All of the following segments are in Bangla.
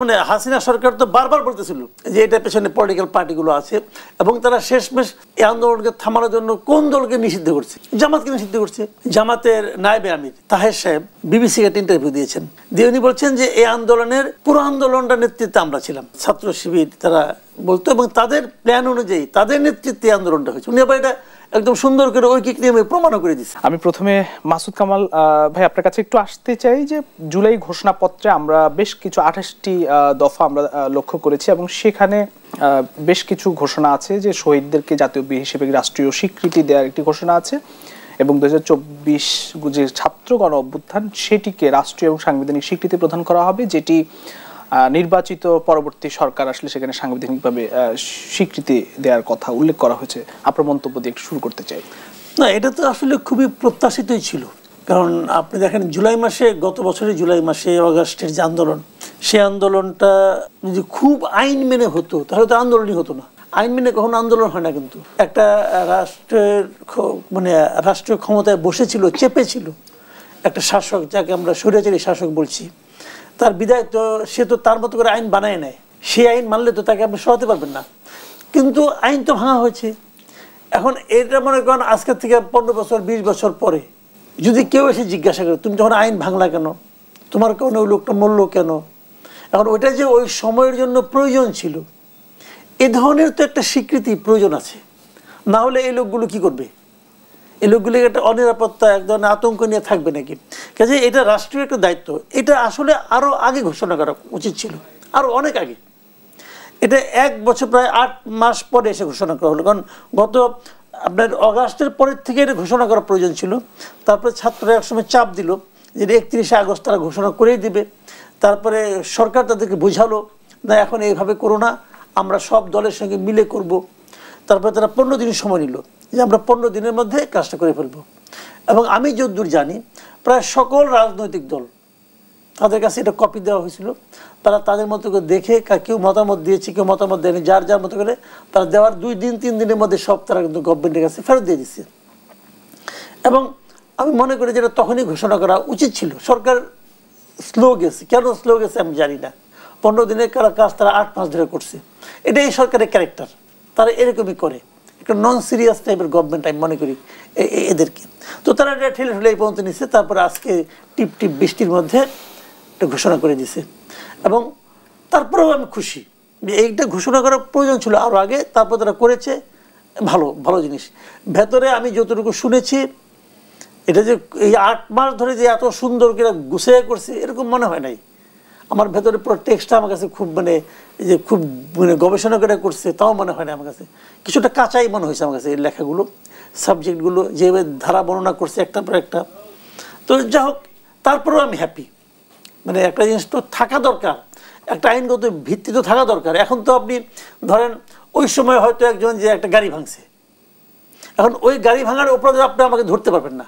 মানে হাসিনা সরকার তো বারবার বলতেছিল যে এটা পেছনে পলিটিক্যাল পার্টিগুলো আছে এবং তারা শেষমেশ এই আন্দোলনকে থামানোর জন্য কোন দলকে নিষিদ্ধ করছে, জামাতকে নিষিদ্ধ করছে। জামাতের নায়েবে আমির তাহের সাহেব বিবিসিকে একটা ইন্টারভিউ দিয়েছেন, দিয়ে উনি বলছেন যে এই আন্দোলনের পুরো আন্দোলনটার নেতৃত্বে আমরা ছিলাম, ছাত্র শিবির তারা বলতো, এবং তাদের প্ল্যান অনুযায়ী তাদের নেতৃত্বে আন্দোলনটা হয়েছে। উনি আবার এটা একদম সুন্দর করে ঐকিক নিয়মে প্রমাণও করে দিচ্ছে। আমি প্রথমে মাসুদ কামাল ভাই আপনার কাছে একটু আসতে চাই যে জুলাই ঘোষণাপত্রে আমরা বেশ কিছু 28টি দফা আমরা লক্ষ্য করেছি এবং সেখানে বেশ কিছু ঘোষণা আছে যে শহীদদেরকে জাতীয় বীর হিসেবে রাষ্ট্রীয় স্বীকৃতি দেওয়ার একটি ঘোষণা আছে এবং 2024 যে ছাত্র গণ অভ্যুত্থান সেটিকে রাষ্ট্রীয় এবং সাংবিধানিক স্বীকৃতি প্রদান করা হবে, যেটি নির্বাচিত পরবর্তী সরকার আসলে সেখানে সাংবিধানিকভাবে স্বীকৃতি দেওয়ার কথা উল্লেখ করা হয়েছে। আপনার মন্তব্য দিয়ে একটু শুরু করতে চাই। না, এটা তো আসলে খুবই প্রত্যাশিতই ছিল, কারণ আপনি দেখেন জুলাই মাসে, গত বছরের জুলাই মাসে অগাস্টের যে আন্দোলন, সেই আন্দোলনটা যদি খুব আইন মেনে হতো তাহলে তো আন্দোলনই হতো না। আইন মেনে কখনো আন্দোলন হয় না, কিন্তু একটা রাষ্ট্রের মানে রাষ্ট্রীয় ক্ষমতায় বসেছিল, চেপেছিল একটা শাসক, যাকে আমরা স্বৈরাচারী শাসক বলছি, তার বিদায় তো সে তো তার মতো করে আইন বানায় নেয়, সেই আইন মানলে তো তাকে আপনি সরাতে পারবেন না। কিন্তু আইন তো ভাঙা হয়েছে। এখন এটা মনে করেন আজকের থেকে 15 বছর 20 বছর পরে যদি কেউ এসে জিজ্ঞাসা করে তুমি যখন আইন ভাঙলা কেন, তোমার কারণে ওই লোকটা মরলো কেন, এখন ওইটা যে ওই সময়ের জন্য প্রয়োজন ছিল, এ ধরনের তো একটা স্বীকৃতি প্রয়োজন আছে, না হলে এই লোকগুলো কি করবে? এই লোকগুলি একটা অনিরাপত্তা, এক ধরনের আতঙ্ক নিয়ে থাকবে নাকি? কাজে এটা রাষ্ট্রীয় একটা দায়িত্ব, এটা আসলে আরও আগে ঘোষণা করা উচিত ছিল, আরও অনেক আগে। এটা 1 বছর প্রায় 8 মাস পরে এসে ঘোষণা করা হলো, কারণ গত আপনার অগাস্টের পরের থেকে এটা ঘোষণা করা প্রয়োজন ছিল। তারপরে ছাত্ররা একসময় চাপ দিল যে 31শে আগস্ট তারা ঘোষণা করেই দিবে। তারপরে সরকার তাদেরকে বোঝালো না এখন এইভাবে করো না, আমরা সব দলের সঙ্গে মিলে করব। তারপরে তারা 15 দিন সময় নিল যে আমরা 15 দিনের মধ্যে কাজটা করে ফেলবো। এবং আমি যতদূর জানি প্রায় সকল রাজনৈতিক দল তাদের কাছে এটা কপি দেওয়া হয়েছিল, তারা তাদের মতো করে দেখে কেউ মতামত দিয়েছে, কেউ মতামত দেয়নি, যার যার মতো করে তারা দেওয়ার 2 দিন 3 দিনের মধ্যে সব তারা কিন্তু গভর্নমেন্টের কাছে ফেরত দিয়ে দিচ্ছে। এবং আমি মনে করি যেটা তখনই ঘোষণা করা উচিত ছিল। সরকার স্লো গেছে, কেন স্লো গেছে আমি জানি না। 15 দিনের কাজ তারা 8 মাস ধরে করছে। এটা এই সরকারের ক্যারেক্টার, তারা এরকমই করে, একটা নন সিরিয়াস টাইপের গভর্নমেন্ট আমি মনে করি এদেরকে। তো তারা এটা ঠেলে ঠেলে এই পর্যন্ত নিচ্ছে, তারপরে আজকে টিপ টিপ বৃষ্টির মধ্যে এটা ঘোষণা করে দিছে। এবং তারপরেও আমি খুশি যে এইটা ঘোষণা করার প্রয়োজন ছিল আরও আগে, তারপর তারা করেছে, ভালো ভালো জিনিস। ভেতরে আমি যতটুকু শুনেছি এটা যে এই 8 মাস ধরে যে এত সুন্দর করে গুছিয়ে করছে এরকম মনে হয় নাই। আমার ভেতরে পুরো টেক্সটটা আমার কাছে খুব মানে যে খুব মানে গবেষণা করে করছে তাও মনে হয় না আমার কাছে, কিছুটা কাঁচাই মনে হয়েছে আমার কাছে এই লেখাগুলো, সাবজেক্টগুলো যেভাবে ধারা বর্ণনা করছে একটার পর একটা। তো যাই হোক, তারপরেও আমি হ্যাপি। মানে একটা জিনিস তো থাকা দরকার, একটা আইনগত ভিত্তি তো থাকা দরকার। এখন তো আপনি ধরেন ওই সময় হয়তো একজন যে একটা গাড়ি ভাঙছে, এখন ওই গাড়ি ভাঙার অপরাধে আপনি আমাকে ধরতে পারবেন না,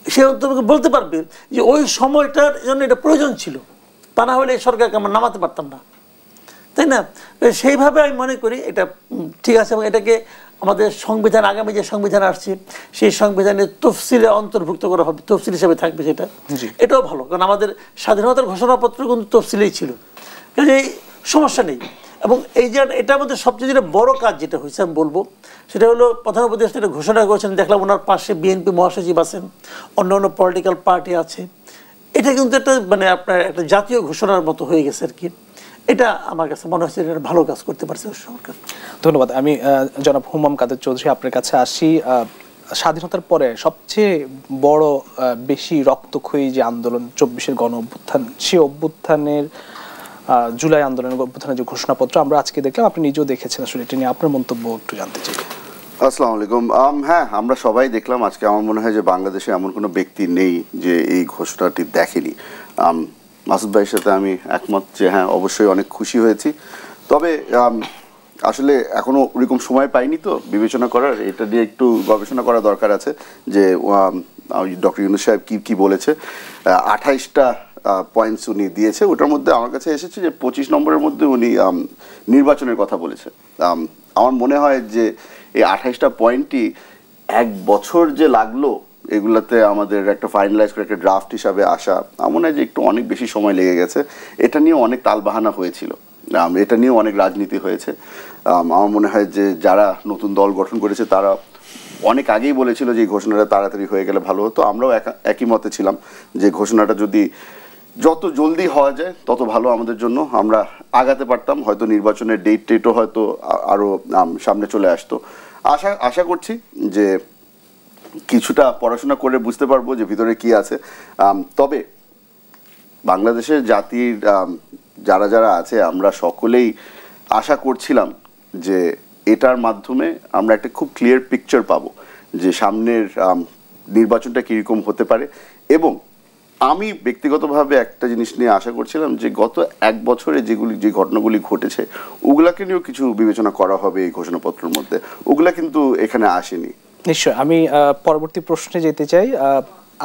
সে তোমাকে বলতে পারবে যে ওই সময়টার জন্য এটা প্রয়োজন ছিল, তা না হলে এই সরকারকে আমরা নামাতে পারতাম না, তাই না? সেইভাবে আমি মনে করি এটা ঠিক আছে। এবং এটাকে আমাদের সংবিধান, আগামী যে সংবিধান আসছে সেই সংবিধানে তফসিলে অন্তর্ভুক্ত করা হবে, তফসিল হিসেবে থাকবে সেটা, এটাও ভালো। কারণ আমাদের স্বাধীনতার ঘোষণাপত্র কিন্তু তফসিলেই ছিল, কাজে সমস্যা নেই। এবং এই যে এটার মধ্যে সবচেয়ে যেটা বড় কাজ যেটা হয়েছে আমি বলবো সেটা হলো প্রধান উপদেষ্টা এটা ঘোষণা করেছেন, দেখলাম ওনার পাশে বিএনপি মহাসচিব আছেন, অন্য অন্য পলিটিক্যাল পার্টি আছে। এটা কিন্তু একটা মানে আপনার একটা জাতীয় ঘোষণার মতো হয়ে গেছে আর কি। এটা আমার কাছে মনে হচ্ছে এটা ভালো কাজ করতে পারছে সরকার। ধন্যবাদ। আমি জনাব হুমাম কাদের চৌধুরী আপনার কাছে আসি। স্বাধীনতার পরে সবচেয়ে বড় বেশি রক্তক্ষয়ী যে আন্দোলন 24-এর গণ অভ্যুত্থান, সেই অভ্যুত্থানের জুলাই আন্দোলনের অভ্যুত্থানের যে ঘোষণাপত্র আমরা আজকে দেখলাম, আপনি নিজেও দেখেছেন, আসলে এটা নিয়ে আপনার মন্তব্য একটু জানতে চাই। আসসালামু আলাইকুম। হ্যাঁ, আমরা সবাই দেখলাম আজকে। আমার মনে হয় যে বাংলাদেশে এমন কোনো ব্যক্তি নেই যে এই ঘোষণাটি দেখেনি। মাসুদ ভাইয়ের সাথে আমি একমত যে হ্যাঁ অবশ্যই অনেক খুশি হয়েছি। তবে আসলে এখনও ওরকম সময় পাইনি তো বিবেচনা করার, এটা নিয়ে একটু গবেষণা করা দরকার আছে যে ডক্টর ইউনূস সাহেব কী বলেছে। 28টা পয়েন্টস উনি দিয়েছে, ওটার মধ্যে আমার কাছে এসেছে যে 25 নম্বরের মধ্যে উনি নির্বাচনের কথা বলেছে। আমার মনে হয় যে এই 28টা পয়েন্টই 1 বছর যে লাগলো এগুলাতে আমাদের একটা ফাইনালাইজ করে একটা ড্রাফট হিসাবে আসা আমার মনে হয় যে একটু অনেক বেশি সময় লেগে গেছে। এটা নিয়ে অনেক তালবাহানা হয়েছিল, এটা নিয়েও অনেক রাজনীতি হয়েছে। আমার মনে হয় যে যারা নতুন দল গঠন করেছে তারা অনেক আগেই বলেছিল যে এই ঘোষণাটা তাড়াতাড়ি হয়ে গেলে ভালো হতো। আমরাও একই মতে ছিলাম যে ঘোষণাটা যদি যত জলদি হওয়া যায় তত ভালো আমাদের জন্য, আমরা আগাতে পারতাম, হয়তো নির্বাচনের ডেটও হয়তো আরও সামনে চলে আসতো। আশা করছি যে কিছুটা পড়াশোনা করে বুঝতে পারবো যে ভিতরে কি আছে। তবে বাংলাদেশের জাতির যারা যারা আছে আমরা সকলেই আশা করছিলাম যে এটার মাধ্যমে আমরা একটা খুব ক্লিয়ার পিকচার পাবো যে সামনের নির্বাচনটা কীরকম হতে পারে। এবং আমি ব্যক্তিগতভাবে একটা জিনিস নিয়ে আশা করছিলাম যে গত এক বছরে যে ঘটনাগুলি ঘটেছে ওগুলাকে নিয়েও কিছু বিবেচনা করা হবে এই ঘোষণাপত্রের মধ্যে, ওগুলা কিন্তু এখানে আসেনি। নিশ্চয়। আমি পরবর্তী প্রশ্নে যেতে চাই।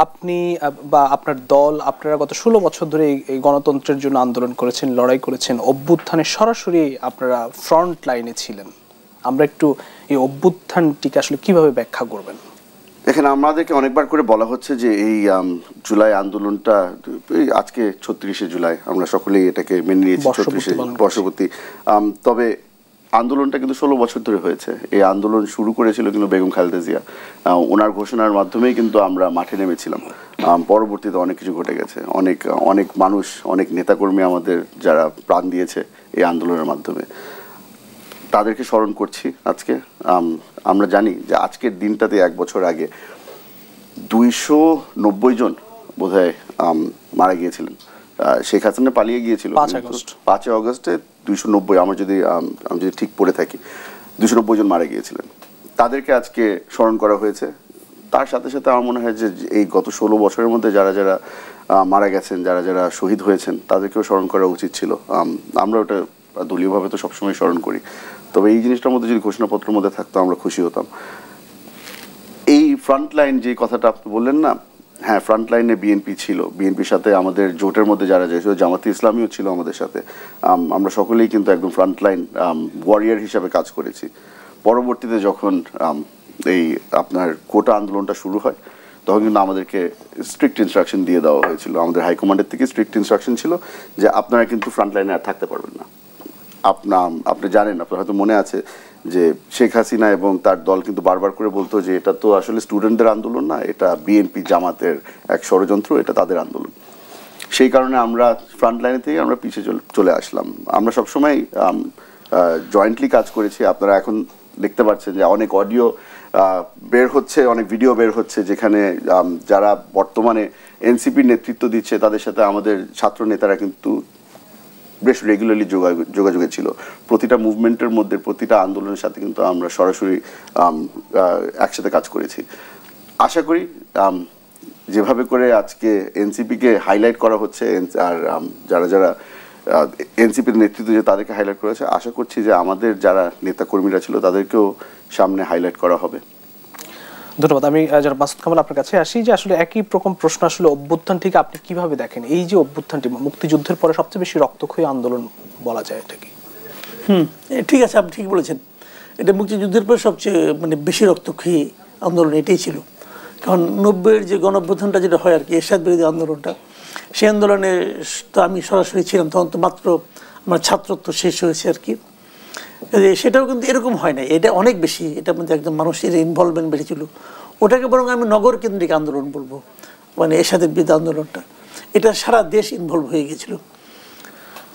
আপনি বা আপনার দল, আপনারা গত 16 বছর ধরে এই গণতন্ত্রের জন্য আন্দোলন করেছেন, লড়াই করেছেন, অভ্যুত্থানে সরাসরি আপনারা ফ্রন্ট লাইনে ছিলেন। আমরা একটু এই অভ্যুত্থানটিকে আসলে কিভাবে ব্যাখ্যা করবেন? এখানে আমাদেরকে অনেকবার করে বলা হচ্ছে যে এই জুলাই আন্দোলনটা, আজকে 36শে জুলাই, আমরা সকলেই এটাকে মেনে নিয়েছি 36শে বর্ষপূর্তি। তবে আন্দোলনটা কিন্তু 16 বছর ধরে হয়েছে। এই আন্দোলন শুরু করেছিল কিন্তু বেগম খালেদা জিয়া, ওনার ঘোষণার মাধ্যমেই কিন্তু আমরা মাঠে নেমেছিলাম। পরবর্তীতে অনেক কিছু ঘটে গেছে, অনেক মানুষ, অনেক নেতাকর্মী আমাদের যারা প্রাণ দিয়েছে এই আন্দোলনের মাধ্যমে, তাদেরকে স্মরণ করছি আজকে। আমরা জানি যে আজকের দিনটাতে এক বছর আগে 290 জন বোধহয় মারা গিয়েছিলেন। শেখ হাসিনা পালিয়ে গিয়েছিল 5 আগস্টে 290, আমি যদি ঠিক পড়ে থাকি 290 জন মারা গিয়েছিলেন। তাদেরকে আজকে স্মরণ করা হয়েছে। তার সাথে সাথে আমার মনে হয় যে এই গত 16 বছরের মধ্যে যারা যারা মারা গেছেন, যারা যারা শহীদ হয়েছেন, তাদেরকেও স্মরণ করা উচিত ছিল। আমরা ওটা দলীয়ভাবে তো সবসময় স্মরণ করি, তবে এই জিনিসটার মধ্যে যদি ঘোষণাপত্রের মধ্যে থাকতো আমরা খুশি হতাম। এই ফ্রন্টলাইন যে কথাটা আপনি বললেন না, হ্যাঁ, ফ্রন্টলাইনে বিএনপি ছিল। বিএনপির সাথে আমাদের জোটের মধ্যে যারা যায়, জামাতে ইসলামীও ছিল আমাদের সাথে। আমরা সকলেই কিন্তু একদম ফ্রন্টলাইন ওয়ারিয়ার হিসাবে কাজ করেছি। পরবর্তীতে যখন এই আপনার কোটা আন্দোলনটা শুরু হয় তখন কিন্তু আমাদেরকে স্ট্রিক্ট ইনস্ট্রাকশন দিয়ে দেওয়া হয়েছিল, আমাদের হাইকমান্ডের থেকে স্ট্রিক্ট ইনস্ট্রাকশন ছিল যে আপনারা কিন্তু ফ্রন্টলাইনে আর থাকতে পারবেন না। আপনি জানেন, আপনার হয়তো মনে আছে যে শেখ হাসিনা এবং তার দল কিন্তু বারবার করে বলতো যে এটা তো আসলে স্টুডেন্টদের আন্দোলন না, এটা বিএনপি জামাতের এক ষড়যন্ত্র, এটা তাদের আন্দোলন। সেই কারণে আমরা ফ্রন্ট লাইনে থেকে আমরা পিছিয়ে চলে আসলাম। আমরা সবসময় জয়েন্টলি কাজ করেছি। আপনারা এখন দেখতে পাচ্ছেন যে অনেক অডিও বের হচ্ছে, অনেক ভিডিও বের হচ্ছে, যেখানে যারা বর্তমানে এনসিপির নেতৃত্ব দিচ্ছে তাদের সাথে আমাদের ছাত্র নেতারা কিন্তু বেশ রেগুলারলি যোগাযোগে ছিল। প্রতিটা মুভমেন্টের মধ্যে, প্রতিটা আন্দোলনের সাথে কিন্তু আমরা সরাসরি একসাথে কাজ করেছি। আশা করি যেভাবে করে আজকে এনসিপিকে হাইলাইট করা হচ্ছে, আর যারা যারা এনসিপির নেতৃত্ব যে তাদেরকে হাইলাইট করা হচ্ছে, আশা করছি যে আমাদের যারা নেতাকর্মীরা ছিল তাদেরকেও সামনে হাইলাইট করা হবে। ধন্যবাদ। আমি যারা মাসুদ কামাল আপনার কাছে আসি, যে আসলে একই রকম প্রশ্ন, আসলে অভ্যুত্থান ঠিক আপনি কিভাবে দেখেন? এই যে অভ্যুত্থানটি মুক্তিযুদ্ধের পরে সবচেয়ে বেশি রক্তক্ষয়ী আন্দোলন বলা যায় এটাকে। ঠিক আছে, আপনি ঠিক বলেছেন। এটা মুক্তিযুদ্ধের পরে সবচেয়ে বেশি রক্তক্ষয়ী আন্দোলন এটাই ছিল। কারণ 90-এর যে গণঅভ্যুত্থানটা যেটা হয় আর কি, এরশাদ বিরোধী আন্দোলনটা, সেই আন্দোলনে তো আমি সরাসরি ছিলাম, তখন তো মাত্র আমার ছাত্রত্ব শেষ হয়েছে আর কি। সেটাও কিন্তু এরকম হয় নাই, এটা অনেক বেশি, এটার মধ্যে একদম মানুষের ইনভলভমেন্ট বেড়েছিল। ওটাকে বরং আমি নগর কেন্দ্রিক আন্দোলন বলবো, এরশাদের বিরুদ্ধে আন্দোলনটা, এটা সারা দেশ ইনভলভ হয়ে গেছিল।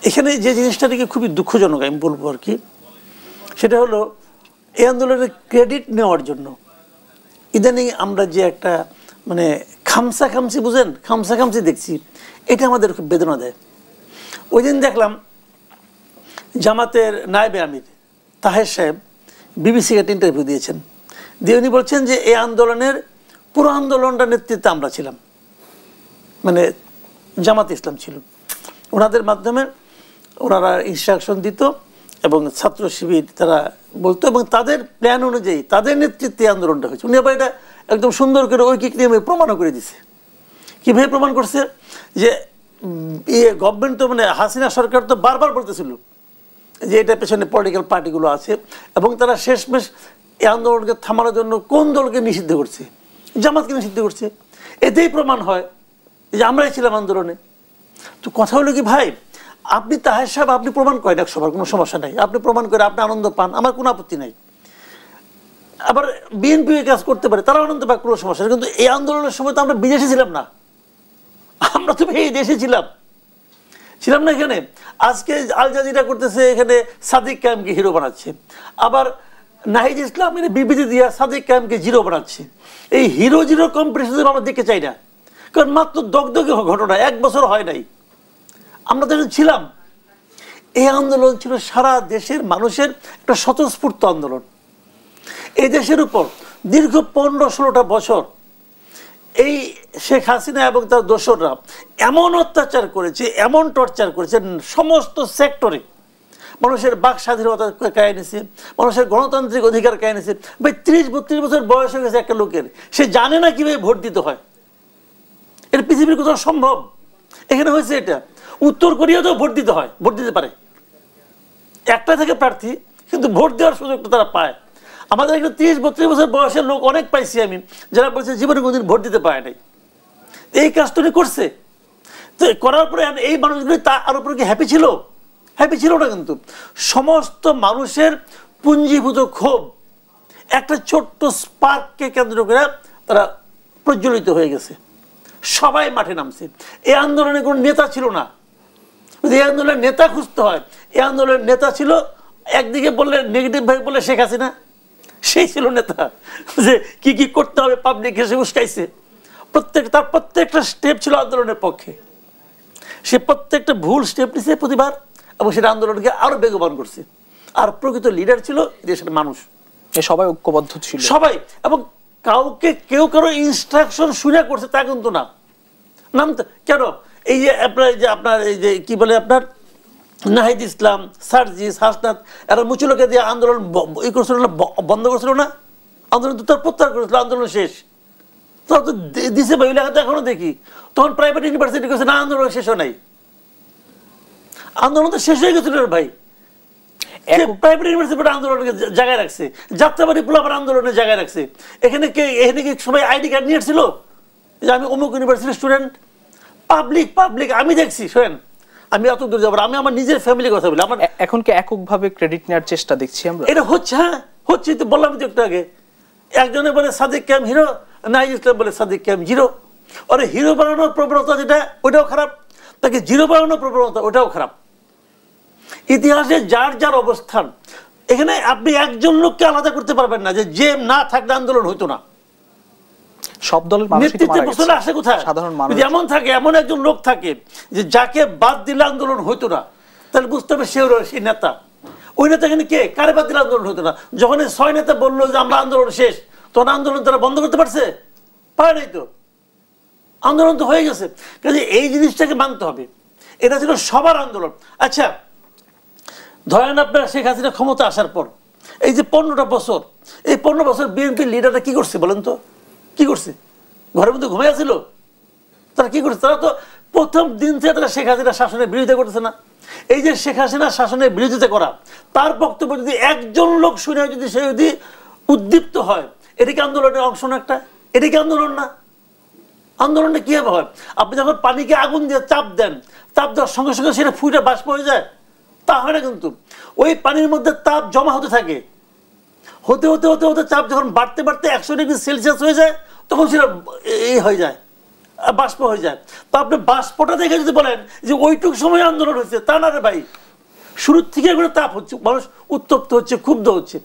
এখানে যে জিনিসটাকে খুবই দুঃখজনক আমি বলবো আর কি, সেটা হলো এই আন্দোলনের ক্রেডিট নেওয়ার জন্য ইদানিং আমরা যে একটা খামসি বুঝেন, খামসি দেখছি, এটা আমাদের খুব বেদনা দেয়। ওই দিন দেখলাম জামাতের নায়েবে আমির তাহের সাহেব বিবিসিকে একটা ইন্টারভিউ দিয়েছেন, দিয়ে উনি বলছেন যে এই আন্দোলনের পুরো আন্দোলনটা নেতৃত্বে আমরা ছিলাম, জামাত ইসলাম ছিল, ওনাদের মাধ্যমে ওনারা ইনস্ট্রাকশন দিত এবং ছাত্র শিবির তারা বলতো, এবং তাদের প্ল্যান অনুযায়ী তাদের নেতৃত্বে আন্দোলনটা হয়েছে। উনি আবার এটা একদম সুন্দর করে ঐকিক নিয়মে প্রমাণও করে দিছে। কীভাবে প্রমাণ করছে? যে গভর্নমেন্ট তো হাসিনা সরকার তো বারবার বলতেছিল যে এটা পেছনে পলিটিক্যাল পার্টিগুলো আছে, এবং তারা শেষমেশ এই আন্দোলনকে থামানোর জন্য কোন দলকে নিষিদ্ধ করছে? জামাতকে নিষিদ্ধ করছে। এতেই প্রমাণ হয় যে আমরাই ছিলাম আন্দোলনে। তো কথা হলো কি ভাই, আপনি তাহের সাহেব আপনি প্রমাণ করেন 100 বার, কোনো সমস্যা নাই, আপনি প্রমাণ করে আপনি আনন্দ পান, আমার কোনো আপত্তি নাই। আবার বিএনপি কাজ করতে পারে, তারা আনন্দ পাক, কোনো সমস্যা নেই। কিন্তু এই আন্দোলনের সময় তো আমরা বিদেশে ছিলাম না, আমরা তো এই দেশে ছিলাম না এখানে। আজকে আল জাজিরা করতেছে, এখানে সাদিক কায়েমকে হিরো বানাচ্ছে, আবার নাহিদ ইসলাম বিবৃতি দিয়া সাদিক কায়েমকে জিরো বানাচ্ছে। এই হিরো জিরো কম্পিটিশন আমরা দেখতে চাই না, কারণ মাত্র দগদগে ঘটনা, 1 বছর হয় নাই, আমরা তো ছিলাম। এই আন্দোলন ছিল সারা দেশের মানুষের একটা স্বতঃস্ফূর্ত আন্দোলন। এই দেশের উপর দীর্ঘ 15-16টা বছর এই শেখ হাসিনা এবং তার দোসররা এমন অত্যাচার করেছে, এমন টর্চার করেছে, সমস্ত সেক্টরে মানুষের বাক স্বাধীনতা কেড়ে নিয়েছে, মানুষের গণতান্ত্রিক অধিকার কেড়ে নিয়েছে। ভাই 30-32 বছর বয়স হয়ে গেছে একটা লোকের, সে জানে না কিভাবে ভোট দিতে হয়। এটা পৃথিবীর কোথাও সম্ভব? এখানে হয়েছে এটা। উত্তর কোরিয়াতেও ভোট দিতে হয়, ভোট দিতে পারে, একটা থেকে প্রার্থী, কিন্তু ভোট দেওয়ার সুযোগটা তারা পায়। আমাদের এখানে 30-32 বছর বয়সের লোক অনেক পাইছি আমি, যারা বলছে জীবনে কোনোদিন ভোট দিতে পারে নাই। এই কাজটা করছে, তো করার পরে এই মানুষগুলি তার উপরে কি হ্যাপি ছিল? হ্যাপি ছিল না। কিন্তু সমস্ত মানুষের পুঞ্জীভূত ক্ষোভ একটা ছোট্ট স্পার্ককে কেন্দ্র করে তারা প্রজ্বলিত হয়ে গেছে, সবাই মাঠে নামছে। এই আন্দোলনে কোনো নেতা ছিল না। এই আন্দোলনের নেতা খুঁজতে হয়, এই আন্দোলনের নেতা ছিল একদিকে বললে নেগেটিভ ভাবে বললে শেখ হাসিনা, সেই ছিল নেতা, যে কি কি করতে হবে পাবলিক এসে উস্কাইছে। তার প্রত্যেকটা স্টেপ ছিল আন্দোলনের পক্ষে, সে প্রত্যেকটা ভুল স্টেপ নিছে প্রতিবার, এবং সেটা আন্দোলনকে আরো বেগবান করছে। আর প্রকৃত লিডার ছিল দেশের মানুষ, সবাই ঐক্যবদ্ধ ছিল সবাই। এবং কাউকে কেউ কারো ইনস্ট্রাকশন শুনে করছে তা কিন্তু না। নাম কেন এই যে আপনার এই যে কি বলে আপনার নাহিদ ইসলাম, সার্জিস, হাসনাত, এরা মুচুলোকে দিয়ে আন্দোলন ই করছিল না, বন্ধ করছিল না, আন্দোলন তো তার প্রত্যাহার করেছিল, আন্দোলন শেষ। তখন তো দিছে ভাই লেখা তো এখনো দেখি। তখন প্রাইভেট ইউনিভার্সিটি করছে না, আন্দোলন শেষও নাই, আন্দোলন তো শেষ হয়ে গেছিল ভাই। প্রাইভেট ইউনিভার্সিটি আন্দোলনকে জায়গায় রাখছে, যাত্রাবাড়ি পোলাপার আন্দোলনের জায়গায় রাখছে। এখানে কি সবাই আইডি কার্ড নিয়ে এসেছিল যে আমি অমুক ইউনিভার্সিটির স্টুডেন্ট? পাবলিক আমি দেখছি। শোনেন, আমি অত দূর যাবো, আমি আমার নিজের ফ্যামিলির কথা বলি। আমার এখন কি এককভাবে ক্রেডিট নেওয়ার চেষ্টা দেখছি আমরা? এটা হচ্ছে, হ্যাঁ হচ্ছে, তো বললাম তো একটু আগে। একজনে বলে সাদিক কায়েম হিরো, নাহিদ ইসলাম বলে সাদিক কায়েম জিরো। ওরে হিরো বানানোর প্রবণতা যেটা, ওইটাও খারাপ, তাকে জিরো বানানোর প্রবণতা ওটাও খারাপ। ইতিহাসে যার যার অবস্থান, এখানে আপনি একজন লোককে আলাদা করতে পারবেন না যে না থাকলে আন্দোলন হইতো না। সব দলের নেতৃত্বে আসে কোথায়? সাধারণ মানুষ এমন থাকে, এমন একজন লোক থাকে যে যাকে বাদ দিলে আন্দোলন হইতো না, তাহলে বুঝতে হবে সেই নেতা। ওই নেতা এখানে কে, কারে বাদ দিলে আন্দোলন হইতো না? যখন 6 নেতা বললো যে আমরা আন্দোলন শেষ, তখন আন্দোলন তারা বন্ধ করতে পারছে? পারে নাই তো, আন্দোলন তো হয়ে গেছে। কাজে এই জিনিসটাকে মানতে হবে, এটা ছিল সবার আন্দোলন। আচ্ছা ধরেন আপনার শেখ হাসিনা ক্ষমতা আসার পর এই যে 15টা বছর, এই 15 বছর বিএনপির লিডাররা কি করছে বলেন তো? কি করছে? ঘরের মধ্যে ঘুমিয়ে ছিল? তারা কি করছে? তারা তো প্রথম দিন থেকে তারা শেখ হাসিনা শাসনের বিরোধিতা করতেছে না। এই যে শেখ হাসিনা শাসনের বিরোধিতা করা, তার বক্তব্য যদি একজন লোক শুনে যদি সে যদি উদ্দীপ্ত হয়, এটা কি আন্দোলনের অংশ না? একটা এটা কি আন্দোলন না? আন্দোলনটা কি হবে হয়? আপনি যখন পানিকে আগুন দিয়ে চাপ দেন, চাপ দেওয়ার সঙ্গে সঙ্গে সেটা ফুটে বাষ্প হয়ে যায়, তা হয় না। কিন্তু ওই পানির মধ্যে তাপ জমা হতে থাকে, হতে হতে হতে হতে চাপ যখন বাড়তে বাড়তে 100 ডিগ্রি সেলসিয়াস হয়ে যায়, তখন সেটা এই হয়ে যায়, বাষ্প হয়ে যায়। তো আপনি বাষ্পটা দেখে যদি বলেন যে ওইটুক সময় আন্দোলন হচ্ছে, তা না রে ভাই, শুরুর থেকে এগুলো তাপ হচ্ছে, মানুষ উত্তপ্ত হচ্ছে, ক্ষুব্ধ হচ্ছে।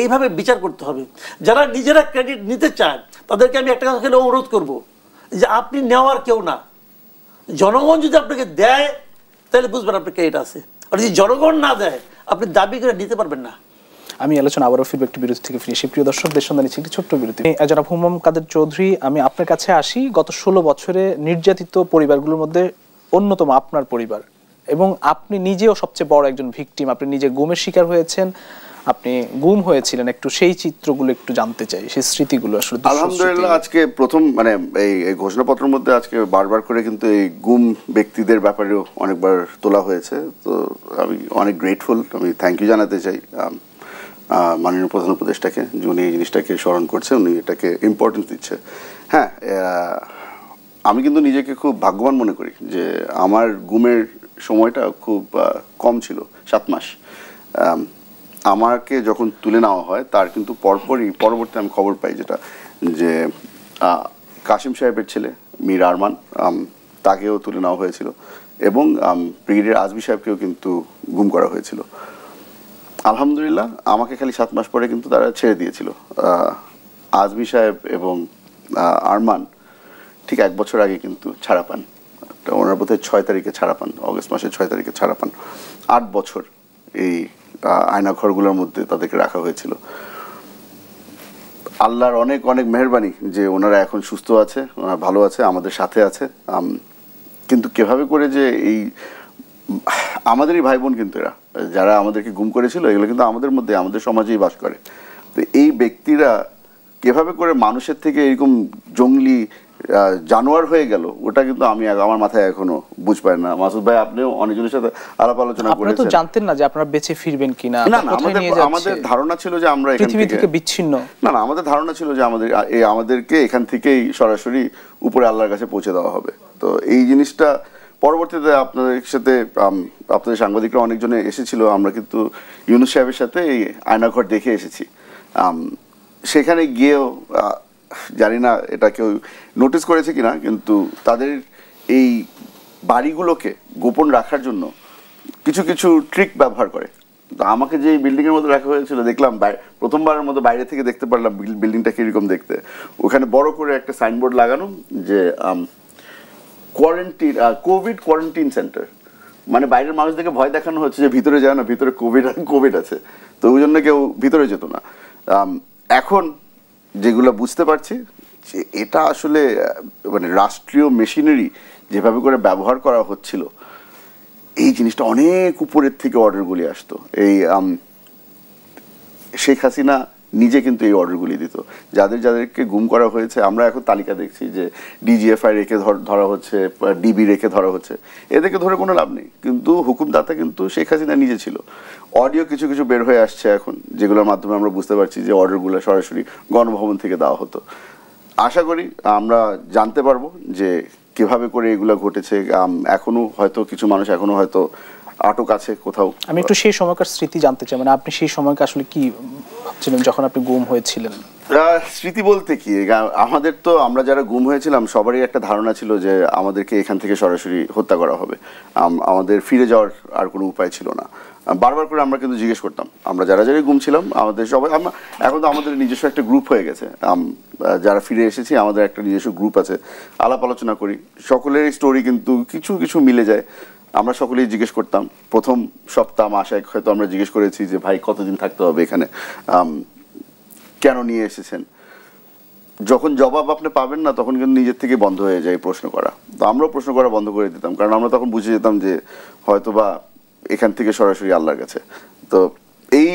এইভাবে বিচার করতে হবে। যারা নিজেরা ক্রেডিট নিতে চায় তাদেরকে আমি একটা কথা খেলে অনুরোধ করব যে আপনি নেওয়ার কেউ না, জনগণ যদি আপনাকে দেয় তাহলে বুঝবেন আপনার ক্রেডিট আছে, আর যদি জনগণ না দেয় আপনি দাবি করে নিতে পারবেন না। আমি আলোচনা আবারও ফিরবো একটি বিরতি থেকে ফিরে এসে। প্রিয় দর্শক, দেশ সন্ধানী একটি ছোট্ট বিরতি। জনাব হুমায়ুন কাদের চৌধুরী, আমি আপনার কাছে আসি। গত 16 বছরে নির্যাতিত পরিবারগুলোর মধ্যে অন্যতম আপনার পরিবার, এবং আপনি নিজেও সবচেয়ে বড় একজন ভিকটিম। আপনি নিজে গুমের শিকার হয়েছেন, আপনি গুম হয়েছিলেন। একটু সেই চিত্রগুলো একটু জানতে চাই, সেই স্মৃতিগুলো আসলে। আলহামদুলিল্লাহ, আজকে প্রথম মানে এই ঘোষণাপত্রের মধ্যে আজকে বারবার করে কিন্তু এই গুম ব্যক্তিদের ব্যাপারেও অনেকবার তোলা হয়েছে। তো আমি অনেক গ্রেটফুল, আমি থ্যাংক ইউ জানাতে চাই। মাননীয় প্রধান উপদেষ্টাকে, যে উনি এই জিনিসটাকে স্মরণ করছে, উনি এটাকে ইম্পর্টেন্স দিচ্ছে। হ্যাঁ, আমি কিন্তু নিজেকে খুব ভাগ্যবান মনে করি যে আমার গুমের সময়টা খুব কম ছিল, 7 মাস। আমাকে যখন তুলে নেওয়া হয় তার কিন্তু পরবর্তী আমি খবর পাই যেটা, যে কাশিম সাহেবের ছেলে মীর আরমান, তাকেও তুলে নেওয়া হয়েছিল, এবং ব্রিগেডিয়ার আজমি সাহেবকেও কিন্তু গুম করা হয়েছিল। আলহামদুলিল্লাহ আমাকে খালি 7 মাস পরে কিন্তু তারা ছেড়ে দিয়েছিল। আজমি সাহেব এবং আরমান ঠিক 1 বছর আগে কিন্তু ছাড়া পান। ওনার বোধহয় 6 তারিখে ছাড়া পান, অগস্ট মাসের 6 তারিখে ছাড়া পান। 8 বছর এই আয়না ঘরগুলোর মধ্যে তাদেরকে রাখা হয়েছিল। আল্লাহর অনেক অনেক মেহেরবানি যে ওনারা এখন সুস্থ আছে, ওনারা ভালো আছে, আমাদের সাথে আছে। কিন্তু কিভাবে করে যে এই আমাদেরই ভাই বোন, কিন্তু এরা যারা আমাদেরকে গুম করেছিল এগুলো কিন্তু আমাদের মধ্যে, আমাদের সমাজেই বাস করে। তো এই ব্যক্তিরা কিভাবে করে মানুষের থেকে এরকম জঙ্গলি জানোয়ার হয়ে গেল, ওটা কিন্তু আমি আমার মাথায় এখনো বুঝ পাই না। মাসুদ ভাই, আপনিও অনেকজনের সাথে আলাপ আলোচনা করেছেন। আপনারা তো জানতেন না যে আপনারা বেঁচে ফিরবেন কিনা? না, আমাদের ধারণা ছিল যে আমরা পৃথিবী থেকে বিচ্ছিন্ন। না, আমাদের ধারণা ছিল যে আমাদেরকে এখান থেকেই সরাসরি উপরে আল্লাহর কাছে পৌঁছে দেওয়া হবে। তো এই জিনিসটা পরবর্তীতে আপনাদের সাথে, আপনাদের সাংবাদিকরা অনেকজনে এসেছিল, আমরা কিন্তু ইউনুস সাহেবের সাথে এই আয়নাঘর দেখে এসেছি। সেখানে গিয়েও জানি না এটা কেউ নোটিস করেছে কিনা, কিন্তু তাদের এই বাড়িগুলোকে গোপন রাখার জন্য কিছু কিছু ট্রিক ব্যবহার করে। তো আমাকে যে বিল্ডিংয়ের মধ্যে রাখা হয়েছিল, দেখলাম প্রথমবারের মতো বাইরে থেকে দেখতে পারলাম বিল্ডিংটা কিরকম দেখতে। ওখানে বড় করে একটা সাইনবোর্ড লাগানো যে কোভিড কোয়ারেন্টিন সেন্টার, মানে বাইরের মানুষদেরকে ভয় দেখানো হচ্ছে যে ভিতরে যায় না, ভিতরে কোভিড আছে, তো ওই জন্য কেউ ভিতরে যেত না। এখন যেগুলো বুঝতে পারছি যে এটা আসলে মানে রাষ্ট্রীয় মেশিনারি যেভাবে করে ব্যবহার করা হচ্ছিল, এই জিনিসটা অনেক উপরের থেকে অর্ডারগুলি আসতো। এই শেখ হাসিনা নিজে কিন্তু এই অর্ডারগুলি দিত। যাদেরকে গুম করা হয়েছে, আমরা এখন তালিকা দেখছি যে ডিজিএফআই রেখে ধরা হচ্ছে, ডিবি রেখে ধরা হচ্ছে, এদেরকে ধরে কোনো লাভ নেই, কিন্তু হুকুমদাতা কিন্তু শেখ হাসিনা নিজে ছিল। অডিও কিছু কিছু বের হয়ে আসছে এখন, যেগুলোর মাধ্যমে আমরা বুঝতে পারছি যে অর্ডারগুলো সরাসরি গণভবন থেকে দেওয়া হতো। আশা করি আমরা জানতে পারবো যে কিভাবে করে এগুলো ঘটেছে। এখনো হয়তো কিছু মানুষ এখনো হয়তো আটক আছে কোথাও। আমি একটু সেই সময়কার স্মৃতি জানতে চাই, মানে আপনি সেই সময়কে আসলে কি ভাবছিলেন যখন আপনি গুম হয়েছিলেন? স্মৃতি বলতে কি, আমাদের তো, আমরা যারা গুম হয়েছিলাম সবারই একটা ধারণা ছিল যে আমাদেরকে এখান থেকে সরাসরি হত্যা করা হবে, আমাদের ফিরে যাওয়ার আর কোনো উপায় ছিল না। বারবার করে আমরা কিন্তু জিজ্ঞেস করতাম, আমরা যারা গুম ছিলাম, আমাদের সবাই, এখন তো আমাদের নিজস্ব একটা গ্রুপ হয়ে গেছে, যারা ফিরে এসেছি আমাদের একটা নিজস্ব গ্রুপ আছে, আলাপ আলোচনা করি, সকলের স্টোরি কিন্তু কিছু কিছু মিলে যায়। আমরা সকলেই জিজ্ঞেস করতাম, প্রথম সপ্তাহ মাস এক হয়তো আমরা জিজ্ঞেস করেছি যে ভাই কতদিন থাকতে হবে এখানে, কেন নিয়ে এসেছেন। যখন জবাব আপনি পাবেন না, তখন কিন্তু নিজের থেকে বন্ধ হয়ে যায় প্রশ্ন করা। তো আমরাও প্রশ্ন করা বন্ধ করে দিতাম, কারণ আমরা তখন বুঝে যেতাম যে হয়তো বা এখান থেকে সরাসরি আল্লাহর কাছে। তো এই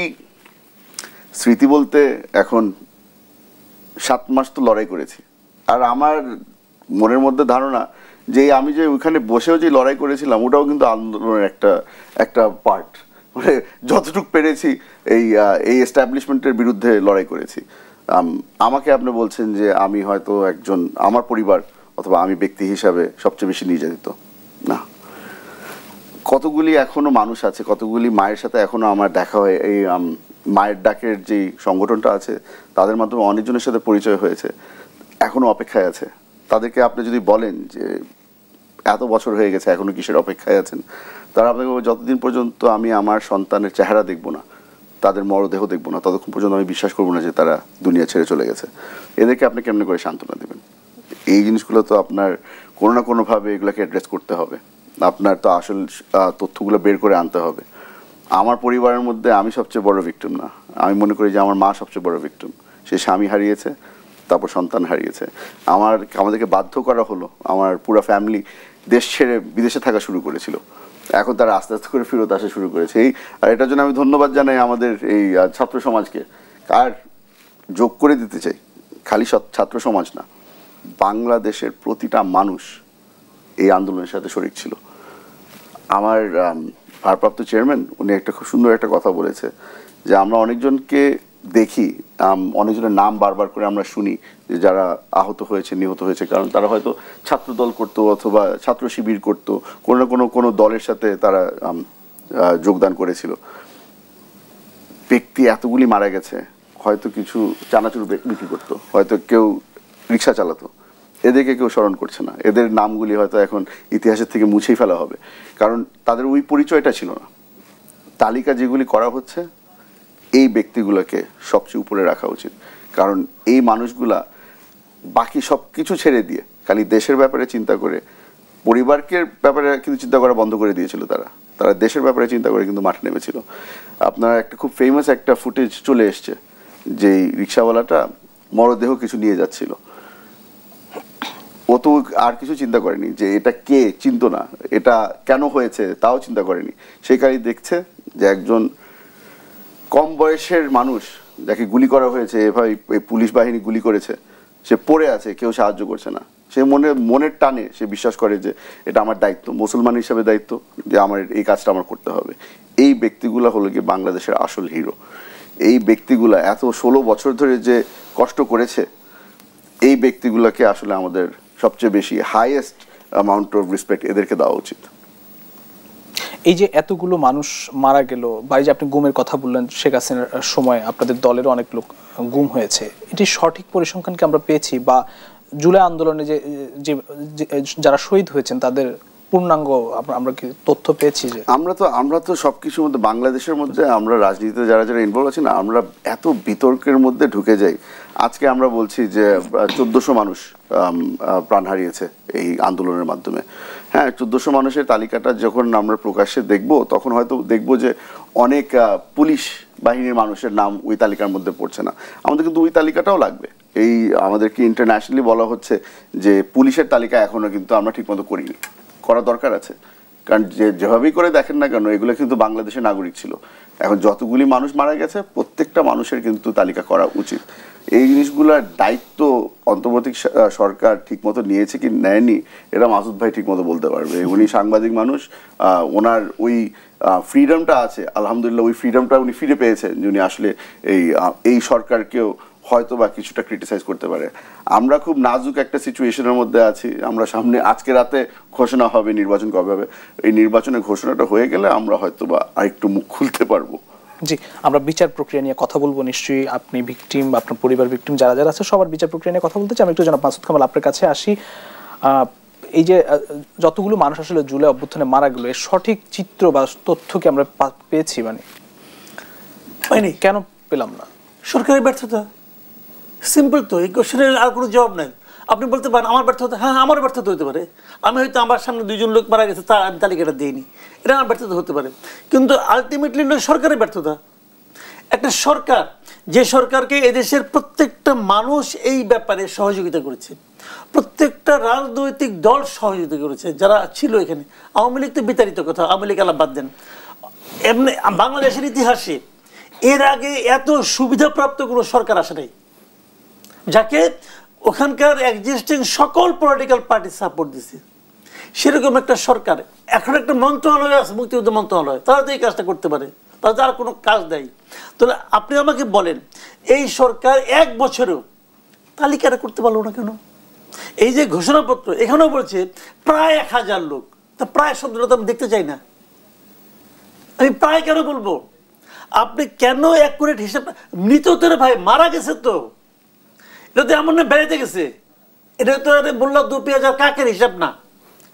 স্মৃতি বলতে এখন 7 মাস তো লড়াই করেছি, আর আমার মনের মধ্যে ধারণা যে আমি যে ওইখানে বসেও যে লড়াই করেছিলাম, ওটাও কিন্তু আন্দোলনের একটা পার্ট। মানে যতটুকু পেরেছি এই এস্টাবলিশমেন্টের বিরুদ্ধে লড়াই করেছি। আমাকে আপনি বলছেন যে আমি হয়তো একজন, আমার পরিবার অথবা আমি ব্যক্তি হিসাবে সবচেয়ে বেশি নির্যাতিত না। কতগুলি এখনো মানুষ আছে, কতগুলি মায়ের সাথে এখনো আমার দেখা হয়, এই মায়ের ডাকের যে সংগঠনটা আছে তাদের মাধ্যমে অনেকজনের সাথে পরিচয় হয়েছে, এখনো অপেক্ষায় আছে। তাদেরকে আপনি যদি বলেন যে এত বছর হয়ে গেছে এখনো কিসের অপেক্ষায় আছেন, তারা আপনাকে যতদিন পর্যন্ত আমি আমার সন্তানের চেহারা দেখব না, তাদের মরদেহ দেখব না, ততক্ষণ পর্যন্ত আমি বিশ্বাস করবো না যে তারা দুনিয়া ছেড়ে চলে গেছে। এদেরকে আপনি কেমনে করে সান্ত্বনা দেবেন? এই জিনিসগুলো তো আপনার কোনো না কোনোভাবে এগুলোকে অ্যাড্রেস করতে হবে, আপনার তো আসল তথ্যগুলো বের করে আনতে হবে। আমার পরিবারের মধ্যে আমি সবচেয়ে বড় ভিক্টিম না, আমি মনে করি যে আমার মা সবচেয়ে বড় ভিক্টিম। সে স্বামী হারিয়েছে, তারপর সন্তান হারিয়েছে, আমাদেরকে বাধ্য করা হলো, আমার পুরো ফ্যামিলি দেশ ছেড়ে বিদেশে থাকা শুরু করেছিল, এখন তারা আস্তে আস্তে করে ফেরত আসা শুরু করেছে। আর এটার জন্য আমি ধন্যবাদ জানাই আমাদের এই ছাত্র সমাজকে। আর যোগ করে দিতে চাই, খালি ছাত্র সমাজ না, বাংলাদেশের প্রতিটা মানুষ এই আন্দোলনের সাথে শরিক ছিল। আমার ভারপ্রাপ্ত চেয়ারম্যান উনি একটা খুব সুন্দর একটা কথা বলেছে যে আমরা অনেকজনকে দেখি, অনেকজনের নাম বারবার করে আমরা শুনি যে যারা আহত হয়েছে, নিহত হয়েছে, কারণ তারা হয়তো ছাত্রদল করতো অথবা ছাত্র শিবির করতো, কোনো না কোনো দলের সাথে তারা যোগদান করেছিল। ব্যক্তি এতগুলি মারা গেছে, হয়তো কিছু চানাচুর বিক্রি করতো, হয়তো কেউ রিক্সা চালাতো, এদেরকে কেউ স্মরণ করছে না। এদের নামগুলি হয়তো এখন ইতিহাসের থেকে মুছেই ফেলা হবে, কারণ তাদের ওই পরিচয়টা ছিল না। তালিকা যেগুলি করা হচ্ছে, এই ব্যক্তিগুলোকে সবচেয়ে উপরে রাখা উচিত, কারণ এই মানুষগুলা বাকি সব কিছু ছেড়ে দিয়ে খালি দেশের ব্যাপারে চিন্তা করে, পরিবারকে ব্যাপারে কিন্তু চিন্তা করা বন্ধ করে দিয়েছিল। তারা দেশের ব্যাপারে চিন্তা করে কিন্তু মাঠে নেমেছিল। আপনার একটা খুব ফেমাস একটা ফুটেজ চলে এসছে, যে রিক্সাওয়ালাটা মরদেহ কিছু নিয়ে যাচ্ছিল, ও তো আর কিছু চিন্তা করেনি যে এটা কে, চিন্তা না এটা কেন হয়েছে তাও চিন্তা করেনি। সেখানে দেখছে যে একজন কম বয়সের মানুষ যাকে গুলি করা হয়েছে, এভাবে পুলিশ বাহিনী গুলি করেছে, সে পড়ে আছে, কেউ সাহায্য করছে না। সে মনের টানে সে বিশ্বাস করে যে এটা আমার দায়িত্ব, মুসলমান হিসেবে দায়িত্ব, যে আমার এই কাজটা আমার করতে হবে। এই ব্যক্তিগুলো হলো কি বাংলাদেশের আসল হিরো। এই ব্যক্তিগুলা এত 16 বছর ধরে যে কষ্ট করেছে, এই ব্যক্তিগুলোকে আসলে আমাদের সবচেয়ে বেশি হাইয়েস্ট অ্যামাউন্ট অফ রেসপেক্ট এদেরকে দেওয়া উচিত। এই যে এতগুলো মানুষ মারা গেল, বা এই যে আপনি গুমের কথা বললেন, শেখ হাসিনার সময় আপনাদের দলের অনেক লোক গুম হয়েছে, এটি সঠিক পরিসংখ্যান কি আমরা পেয়েছি? বা জুলাই আন্দোলনে যে যারা শহীদ হয়েছেন তাদের পূর্ণাঙ্গ আমরা কি তথ্য পেয়েছি? যে আমরা তো সবকিছুর মধ্যে, বাংলাদেশের মধ্যে আমরা রাজনীতিতে যারা ইনভলভ আছি না, আমরা এত বিতর্কের মধ্যে ঢুকে যাই। আজকে আমরা বলছি যে 1400 মানুষ প্রাণ হারিয়েছে এই আন্দোলনের মাধ্যমে। হ্যাঁ, 1400 মানুষের তালিকাটা যখন আমরা প্রকাশ্যে দেখব, তখন হয়তো দেখব যে অনেক পুলিশ বাহিনীর মানুষের নাম ওই তালিকার মধ্যে পড়ছে না। আমাদের কিন্তু ওই তালিকাটাও লাগবে। এই আমাদেরকে ইন্টারন্যাশনালি বলা হচ্ছে যে পুলিশের তালিকা এখনো কিন্তু আমরা ঠিকমতো করিনি, করা দরকার আছে। কারণ যেভাবেই করে দেখেন না কেন, এগুলো কিন্তু বাংলাদেশের নাগরিক ছিল। এখন যতগুলি মানুষ মারা গেছে, প্রত্যেকটা মানুষের কিন্তু তালিকা করা উচিত। এই জিনিসগুলোর দায়িত্ব অন্তর্বর্তী সরকার ঠিকমতো নিয়েছে কি নেয়নি, এটা মাসুদ ভাই ঠিকমতো বলতে পারবে। উনি সাংবাদিক মানুষ, ওনার ওই ফ্রিডমটা আছে, আলহামদুলিল্লাহ ওই ফ্রিডমটা উনি ফিরে পেয়েছেন, যে উনি আসলে এই সরকারকেও হয়তো বা কিছুটা ক্রিটিসাইজ করতে পারে। আমরা খুব নাজুক একটা সিচুয়েশনের মধ্যে আছি। আমরা সামনে আজকে রাতে ঘোষণা হবে নির্বাচন কবে হবে, এই নির্বাচনের ঘোষণাটা হয়ে গেলে আমরা হয়তো বা আরেকটু মুখ খুলতে পারবো। জি, আমরা বিচার প্রক্রিয়া নিয়ে কথা বলবো নিশ্চয়ই। আপনি ভিকটিম, আপনার পরিবার ভিকটিম, যারা যারা আছে সবার বিচার প্রক্রিয়া নিয়ে কথা বলতে চাই। আমি একটু জনাব মাসুদ কামাল আপনার কাছে আসি। এই যে যতগুলো মানুষ আসলে জুলাই অভ্যুত্থানে মারা গেল, এর সঠিক চিত্র বা তথ্য কি আমরা পেয়েছি? মানে পাইনি, কেন পেলাম না? সরকারের ব্যর্থতা, সিম্পল তো। এই কোশ্চেনের আর কোনো জবাব নাই। আপনি বলতে পারেন আমার ব্যর্থতা, হ্যাঁ আমারও ব্যর্থতা হতে পারে। আমি হয়তো আমার সামনে 2জন লোক মারা গেছে, তা আমি তালিকাটা দিইনি, এটা আমার ব্যর্থতা হতে পারে। কিন্তু আলটিমেটলি সরকারের ব্যর্থতা। একটা সরকার, যে সরকারকে এদেশের প্রত্যেকটা মানুষ এই ব্যাপারে সহযোগিতা করেছে, প্রত্যেকটা রাজনৈতিক দল সহযোগিতা করেছে যারা ছিল এখানে। আওয়ামী লীগ তো বিতাড়িত কথা, আওয়ামী লীগ আলাপ বাদ দেন। এমনি বাংলাদেশের ইতিহাসে এর আগে এত সুবিধাপ্রাপ্ত কোনো সরকার আসে নাই, যাকে ওখানকার এক্সিস্টিং সকল পলিটিক্যাল পার্টি সাপোর্ট দিছে। সেরকম একটা সরকার, এখন একটা মন্ত্রণালয় আছে, মুক্তিযুদ্ধ মন্ত্রণালয়, তারা তো এই কাজটা করতে পারে, তারা তো আর কোনো কাজ দেয়। তাহলে আপনি আমাকে বলেন, এই সরকার 1 বছরেও তালিকাটা করতে পারলো না কেন? এই যে ঘোষণাপত্র, এখানেও বলছে প্রায় 1000 লোক, তা প্রায় শব্দটা তো আমি দেখতে চাই না। আমি প্রায় কেন বলবো? আপনি কেন অ্যাকুরেট হিসাব? মৃত তো ভাই, মারা গেছে তো, এটা তো এমন না বেড়াতে গেছে। এটা তো বললাম 2,000 কাকের হিসাব না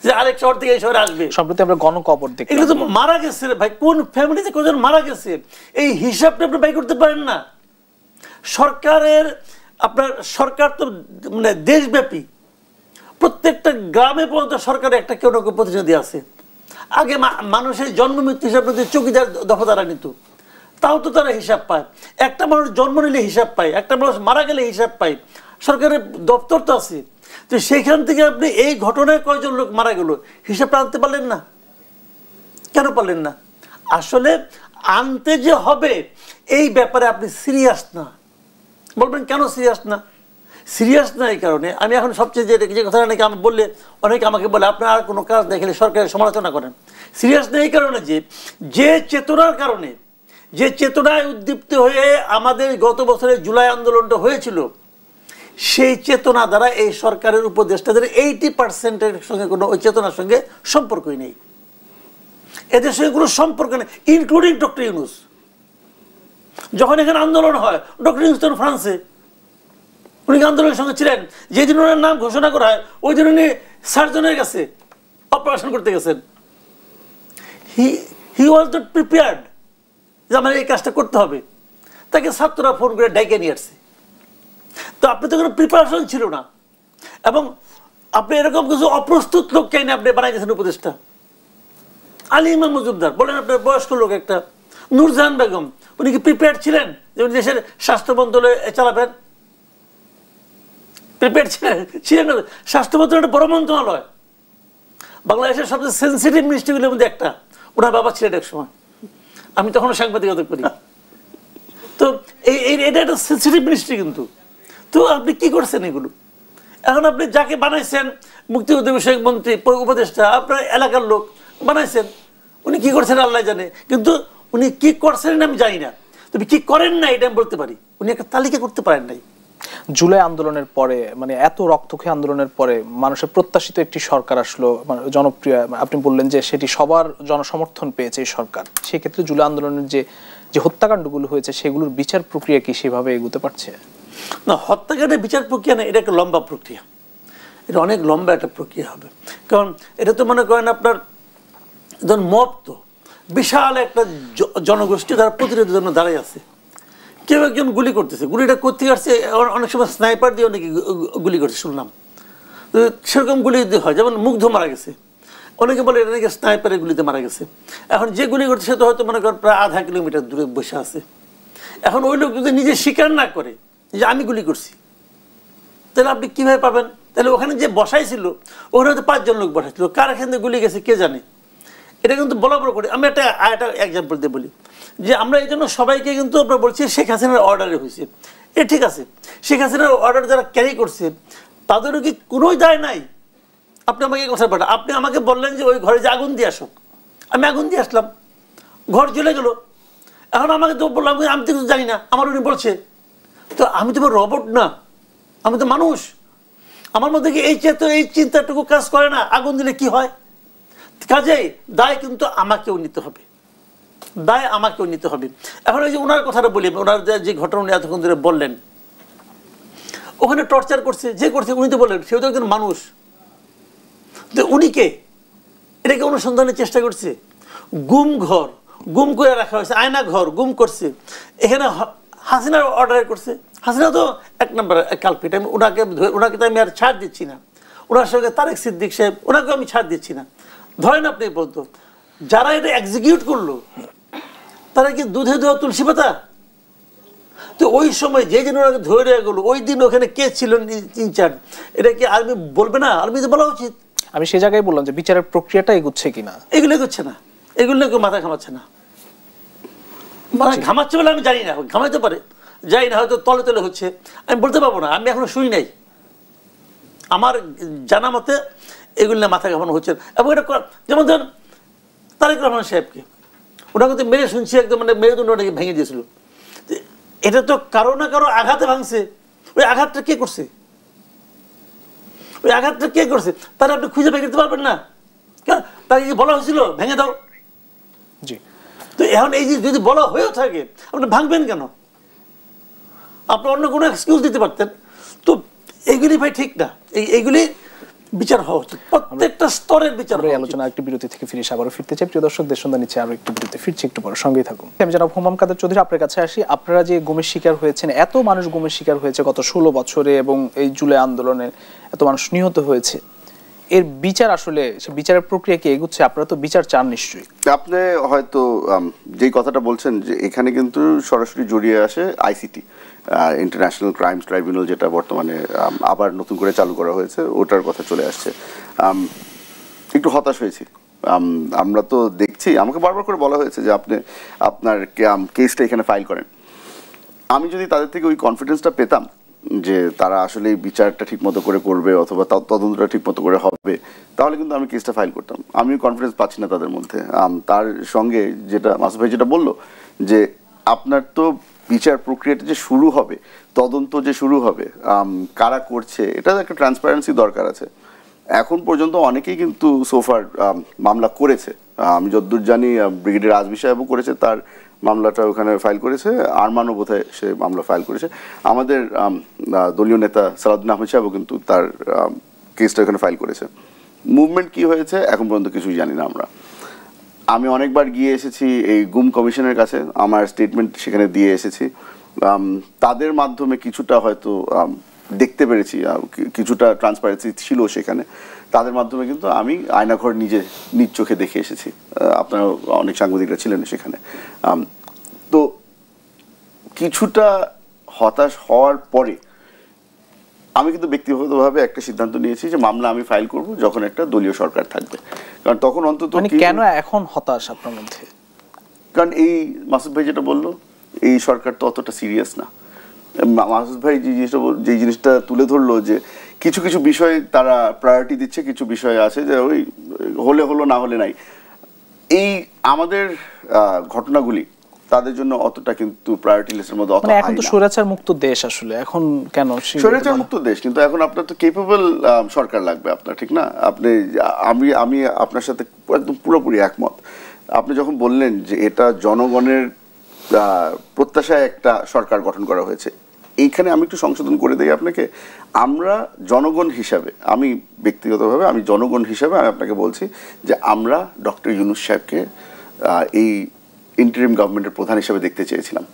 যে আরেক শহর থেকে এই শহরে আসবে। সম্প্রতি আমরা গণকবর দেখি, এগুলো তো মারা গেছে ভাই, কোন ফ্যামিলিতে কজন মারা গেছে, এই হিসাবটা আপনি বাই করতে পারেন না। সরকারের, আপনার সরকার তো মানে দেশব্যাপী, প্রত্যেকটা গ্রামে পর্যন্ত সরকারের একটা কেউ না কেউ প্রতিনিধি আছে। আগে মানুষের জন্ম মৃত্যু হিসাব নিতে চৌকিদার দফাদারা নিত, তাও তো তারা হিসাব পায়। একটা মানুষ জন্ম নিলে হিসাব পায়, একটা মানুষ মারা গেলে হিসাব পায়, সরকারের দপ্তর তো আছে। তো সেখান থেকে আপনি এই ঘটনায় কয়জন লোক মারা গেল হিসাবটা আনতে পারলেন না, কেন পারলেন না? আসলে আনতে যে হবে এই ব্যাপারে আপনি সিরিয়াস না। বলবেন কেন সিরিয়াস না? সিরিয়াস না এই কারণে আমি এখন সবচেয়ে যে কথাটা নাকি আমি বললে অনেকে আমাকে বলে আপনার আর কোনো কাজ দেখলে সরকারের সমালোচনা করেন। সিরিয়াস না এই কারণে যে চেতনার কারণে, যে চেতনায় উদ্দীপ্ত হয়ে আমাদের গত বছরের জুলাই আন্দোলনটা হয়েছিল, সেই চেতনা দ্বারা এই সরকারের উপদেষ্টাদের 80%-এর সঙ্গে কোনো ওই চেতনার সঙ্গে সম্পর্কই নেই, এদের সঙ্গে কোনো সম্পর্ক নেই, ইনক্লুডিং ডক্টর ইউনূস। যখন এখানে আন্দোলন হয়, ডক্টর ইউনূস তখন ফ্রান্সে, উনি আন্দোলনের সঙ্গে ছিলেন। যেদিন ওনার নাম ঘোষণা করা হয় ওই দিন উনি সার্জনের কাছে অপারেশন করতে গেছেন। হি ওয়াজ নট প্রিপেয়ার্ড যে আমার এই কাজটা করতে হবে, তাকে ছাত্ররা ফোন করে ডাইকে নিয়ে আসছে। তো আপনি তো কোনো প্রিপারেশন ছিল না, এবং আপনি এরকম কিছু অপ্রস্তুত লোককে এনে আপনি বানাই দিয়েছেন উপদেষ্টা। আলী ইমাম মজুমদার বলেন, আপনার বয়স্ক লোক একটা। নূরজাহান বেগম, উনি কি প্রিপেয়ার্ড ছিলেন যে উনি দেশের স্বাস্থ্য মন্ত্রণালয় চালাবেন? প্রিপেয়ার্ড ছিলেন না। স্বাস্থ্য মন্ত্রণালয় বড় মন্ত্রণালয়, বাংলাদেশের সবচেয়ে সেন্সিটিভ মিনিস্ট্রিগুলোর মধ্যে একটা। ওনার বাবা ছিলেন এক সময়, আমি তখন সাংবাদিকতা করি। তো এটা একটা সেন্সিটিভ মিনিস্ট্রি কিন্তু। তো আপনি কি করছেন এগুলো? এখন আপনি যাকে বানাইছেন মুক্তিযুদ্ধ বিষয়ক মন্ত্রী উপদেষ্টা, আপনার এলাকার লোক বানাইছেন, উনি কি করছেন আল্লাহ জানে, কিন্তু উনি কি করছেন আমি জানি না। তবে কি করেন না এটা আমি বলতে পারি, উনি একটা তালিকা করতে পারেন নাই। জুলাই আন্দোলনের পরে, মানে এত রক্তক্ষয়ী আন্দোলনের পরে মানুষের প্রত্যাশিত একটি সরকার আসলো, মানে জনপ্রিয়, আপনি বললেন যে সেটি সবার জনসমর্থন পেয়েছে এই সরকার। সেক্ষেত্রে জুলাই আন্দোলনের যে হত্যাকাণ্ডগুলো হয়েছে সেগুলোর বিচার প্রক্রিয়া কি সেভাবে এগোতে পারছে? না, হত্যাকাণ্ডের বিচার প্রক্রিয়া না, এটা একটা লম্বা প্রক্রিয়া, এটা অনেক লম্বা একটা প্রক্রিয়া হবে। কারণ এটা তো মনে করেন আপনার ধরুন মব, তো বিশাল একটা জনগোষ্ঠী তারা প্রতিরোধের জন্য দাঁড়িয়ে আছে। কেউ একজন গুলি করতেছে, গুলিটা করতে আসছে, অনেক সময় স্নাইপার দিয়ে অনেকে গুলি করছে শুনলাম। তো সেরকম গুলি যদি হয়, যেমন মুগ্ধ মারা গেছে, অনেকে বলে এটা নাকি স্নাইপারের গুলিতে মারা গেছে। এখন যে গুলি করছে সে তো হয়তো মনে করেন প্রায় আধা কিলোমিটার দূরে বসে আছে। এখন ওই লোক যদি নিজে স্বীকার না করে যে আমি গুলি করছি, তাহলে আপনি কীভাবে পাবেন? তাহলে ওখানে যে বসাইছিল ওখানে হয়তো 5 জন লোক বসাইছিল, কার এখান থেকে গুলি গেছে কে জানে। এটা কিন্তু বলা বড় করে আমি একটা এক্সাম্পল দিয়ে বলি যে আমরা এই জন্য সবাইকে কিন্তু আমরা বলছি শেখ হাসিনার অর্ডারে হয়েছে। এ ঠিক আছে, শেখ হাসিনার অর্ডার যারা ক্যারি করছে তাদেরও কি কোনোই দায় নাই? আপনি আমাকে কথা পাঠান, আপনি আমাকে বললেন যে ওই ঘরে যে আগুন দিয়ে আসো, আমি আগুন দিয়ে আসলাম, ঘর জ্বলে গেল। এখন আমাকে তো বললাম আমি তো কিছু জানি না, আমার উনি বলছে। তো আমি তো রোবট না, আমি তো মানুষ। আমার মধ্যে কি এই চিন্তাটুকু কাজ করে না? আগুন দিলে কি হয়? কাজেই দায় কিন্তু আমাকেও নিতে হবে, দায় আমাকেও নিতে হবে। এখন এই যে ওনার কথাটা বলি, ওনার যে ঘটনা উনি এতক্ষণ ধরে বললেন, ওখানে টর্চার করছে, যে করছে উনি তো বললেন সেও তো একজন মানুষ। তো উনি কে? এটাকে অনুসন্ধানের চেষ্টা করছে। গুম ঘর গুম করে রাখা হয়েছে, আয়না ঘর গুম করছে। এখানে হাসিনার অর্ডার করছে। হাসিনা তো 1 নম্বর কালপিট। আমি ওনাকে তো আমি আর ছাড় দিচ্ছি না। ওনার সঙ্গে তারেক সিদ্দিক সাহেব, ওনাকেও আমি ছাড় দিচ্ছি না। ধরেন আপনি বলতো যারা এটা এক্সিকিউট করলো তারা কি দুধে দেওয়া তুলসী পাতা? তো ওই সময় যে দিন ওনাকে ধরে গেলো, ওই দিন ওখানে কে ছিলেন ইনচার্জ, এটা কি আর্মি বলবে না? আর্মি তো বলা উচিত। আমি সে জায়গায় বললাম যে বিচারের প্রক্রিয়াটা এগুচ্ছে কিনা, এগুলো এগোচ্ছে না, এগুলো কেউ মাথা ঘামাচ্ছে না। মানে ঘামাচ্ছে বলে আমি জানি না, ঘামাইতে পারে, জানি না, হয়তো তলে তলে হচ্ছে, আমি বলতে পারবো না, আমি এখনো শুনি নাই। আমার জানা মতে এগুলো না মাথা ঘামানো হচ্ছে। এবং এটা যেমন ধরেন তারেক রহমান সাহেবকে ওনাকে তো মেরে শুনছি একদম, মানে মেরুদণ্ড ওনাকে ভেঙে দিয়েছিল। এটা তো কারো না কারো আঘাতে ভাঙছে। ওই আঘাতটা কে করছে? ওই আঘাতটা কে করছে তারা আপনি খুঁজে বের করতে পারবেন না। তাকে কি বলা হয়েছিল ভেঙে দাও? জি। তো এখন এই যে যদি বলা হয়েও থাকে আপনি ভাঙবেন কেন? আপনি অন্য কোনো এক্সকিউজ দিতে পারতেন। তো এইগুলি ভাই ঠিক না, এইগুলি বিচার হওয়া উচিত, প্রত্যেকটা স্তরের বিচার। আলোচনা একটি বিরতি থেকে ফিরে আবারও ফিরতে চাই। প্রিয় দর্শক, দেশ সন্ধ্যা নিচ্ছে আরো একটি বিরতি, ফিরছি একটু পরে, সঙ্গেই থাকুন। আমি জনাব হুমাম কাদের চৌধুরী, আপনার কাছে আসি। আপনারা যে গুমের শিকার হয়েছেন, এত মানুষ গুমের শিকার হয়েছে গত 16 বছরে, এবং এই জুলাই আন্দোলনে এত মানুষ নিহত হয়েছে, এর বিচার আসলে সে বিচারের প্রক্রিয়া কি এগুচ্ছে? আপনারা তো বিচার চান নিশ্চয়ই। আপনি হয়তো যেই কথাটা বলছেন যে এখানে কিন্তু সরাসরি জড়িয়ে আসে আইসিটি, ইন্টারন্যাশনাল ক্রাইমস ট্রাইব্যুনাল, যেটা বর্তমানে আবার নতুন করে চালু করা হয়েছে, ওটার কথা চলে আসছে। একটু হতাশ হয়েছি। আমরা তো দেখছি, আমাকে বারবার করে বলা হয়েছে যে আপনি আপনার কেসটা এখানে ফাইল করেন। আমি যদি তাদের থেকে ওই কনফিডেন্সটা পেতাম যে তারা আসলে এই বিচারটা ঠিকমতো করে করবে অথবা তদন্তটা ঠিকমতো করে হবে, তাহলে কিন্তু আমি কেসটা ফাইল করতাম। আমি কনফিডেন্স পাচ্ছি না তাদের মধ্যে। তার সঙ্গে যেটা মাসুদ ভাই যেটা বললো যে আপনার তো বিচার প্রক্রিয়াটা যে শুরু হবে, তদন্ত যে শুরু হবে, কারা করছে, এটা একটা ট্রান্সপারেন্সি দরকার আছে। এখন পর্যন্ত অনেকেই কিন্তু সোফার মামলা করেছে। আমি যতদূর জানি ব্রিগেডিয়ার আজমি সাহেবও করেছে, তার মামলাটা ওখানে ফাইল করেছে। আরমানও বোধহয় সে মামলা ফাইল করেছে। আমাদের দলীয় নেতা সালাউদ্দিন আহমেদ সাহেবও কিন্তু তার কেসটা ওখানে ফাইল করেছে। মুভমেন্ট কি হয়েছে এখন পর্যন্ত কিছুই জানি না আমরা। আমি অনেকবার গিয়ে এসেছি এই গুম কমিশনের কাছে, আমার স্টেটমেন্ট সেখানে দিয়ে এসেছি। তাদের মাধ্যমে কিছুটা হয়তো দেখতে পেরেছি, কিছুটা ট্রান্সপারেন্সি ছিল সেখানে। তাদের মাধ্যমে কিন্তু আমি আয়নাঘর নিজ চোখে দেখে এসেছি। আপনারা অনেক সাংবাদিকরা ছিলেন সেখানে। তো কিছুটা হতাশ হওয়ার পরে আমি কিন্তু ব্যক্তিগতভাবে একটা সিদ্ধান্ত নিয়েছি যে মামলা আমি ফাইল করব যখন একটা দলীয় সরকার থাকবে। কারণ তখন অন্তত কেন এখন হতাশ আপনার মধ্যে? কারণ এই মাসুদ ভাই যেটা বললো, এই সরকার তো অতটা সিরিয়াস না। মাসুদ ভাই যে জিনিসটা তুলে ধরলো যে কিছু কিছু বিষয় তারা প্রায়োরিটি দিচ্ছে, কিছু বিষয় আছে যে ওই হলে হলো না হলে নাই। এই আমাদের ঘটনাগুলি তাদের জন্য অতটা কিন্তু প্রায়োরিটি লিস্টের মধ্যে অতটা এখন তো স্বৈরাচার মুক্ত দেশ, আসলে এখন কেন স্বৈরাচার মুক্ত দেশ? কিন্তু এখন আপনার তো কেপেবল সরকার লাগবে আপনার, ঠিক না? আপনি আমি আপনার সাথে একদম পুরোপুরি একমত। আপনি যখন বললেন যে এটা জনগণের প্রত্যাশায় একটা সরকার গঠন করা হয়েছে, এইখানে আমি একটু সংশোধন করে দিই আপনাকে। আমরা জনগণ হিসাবে, আমি ব্যক্তিগতভাবে আমি জনগণ হিসাবে আমি আপনাকে বলছি যে আমরা ডক্টর ইউনূস সাহেবকে এই ইন্টারিম গভর্নমেন্টের প্রধান হিসেবে দেখতে চেয়েছিলাম।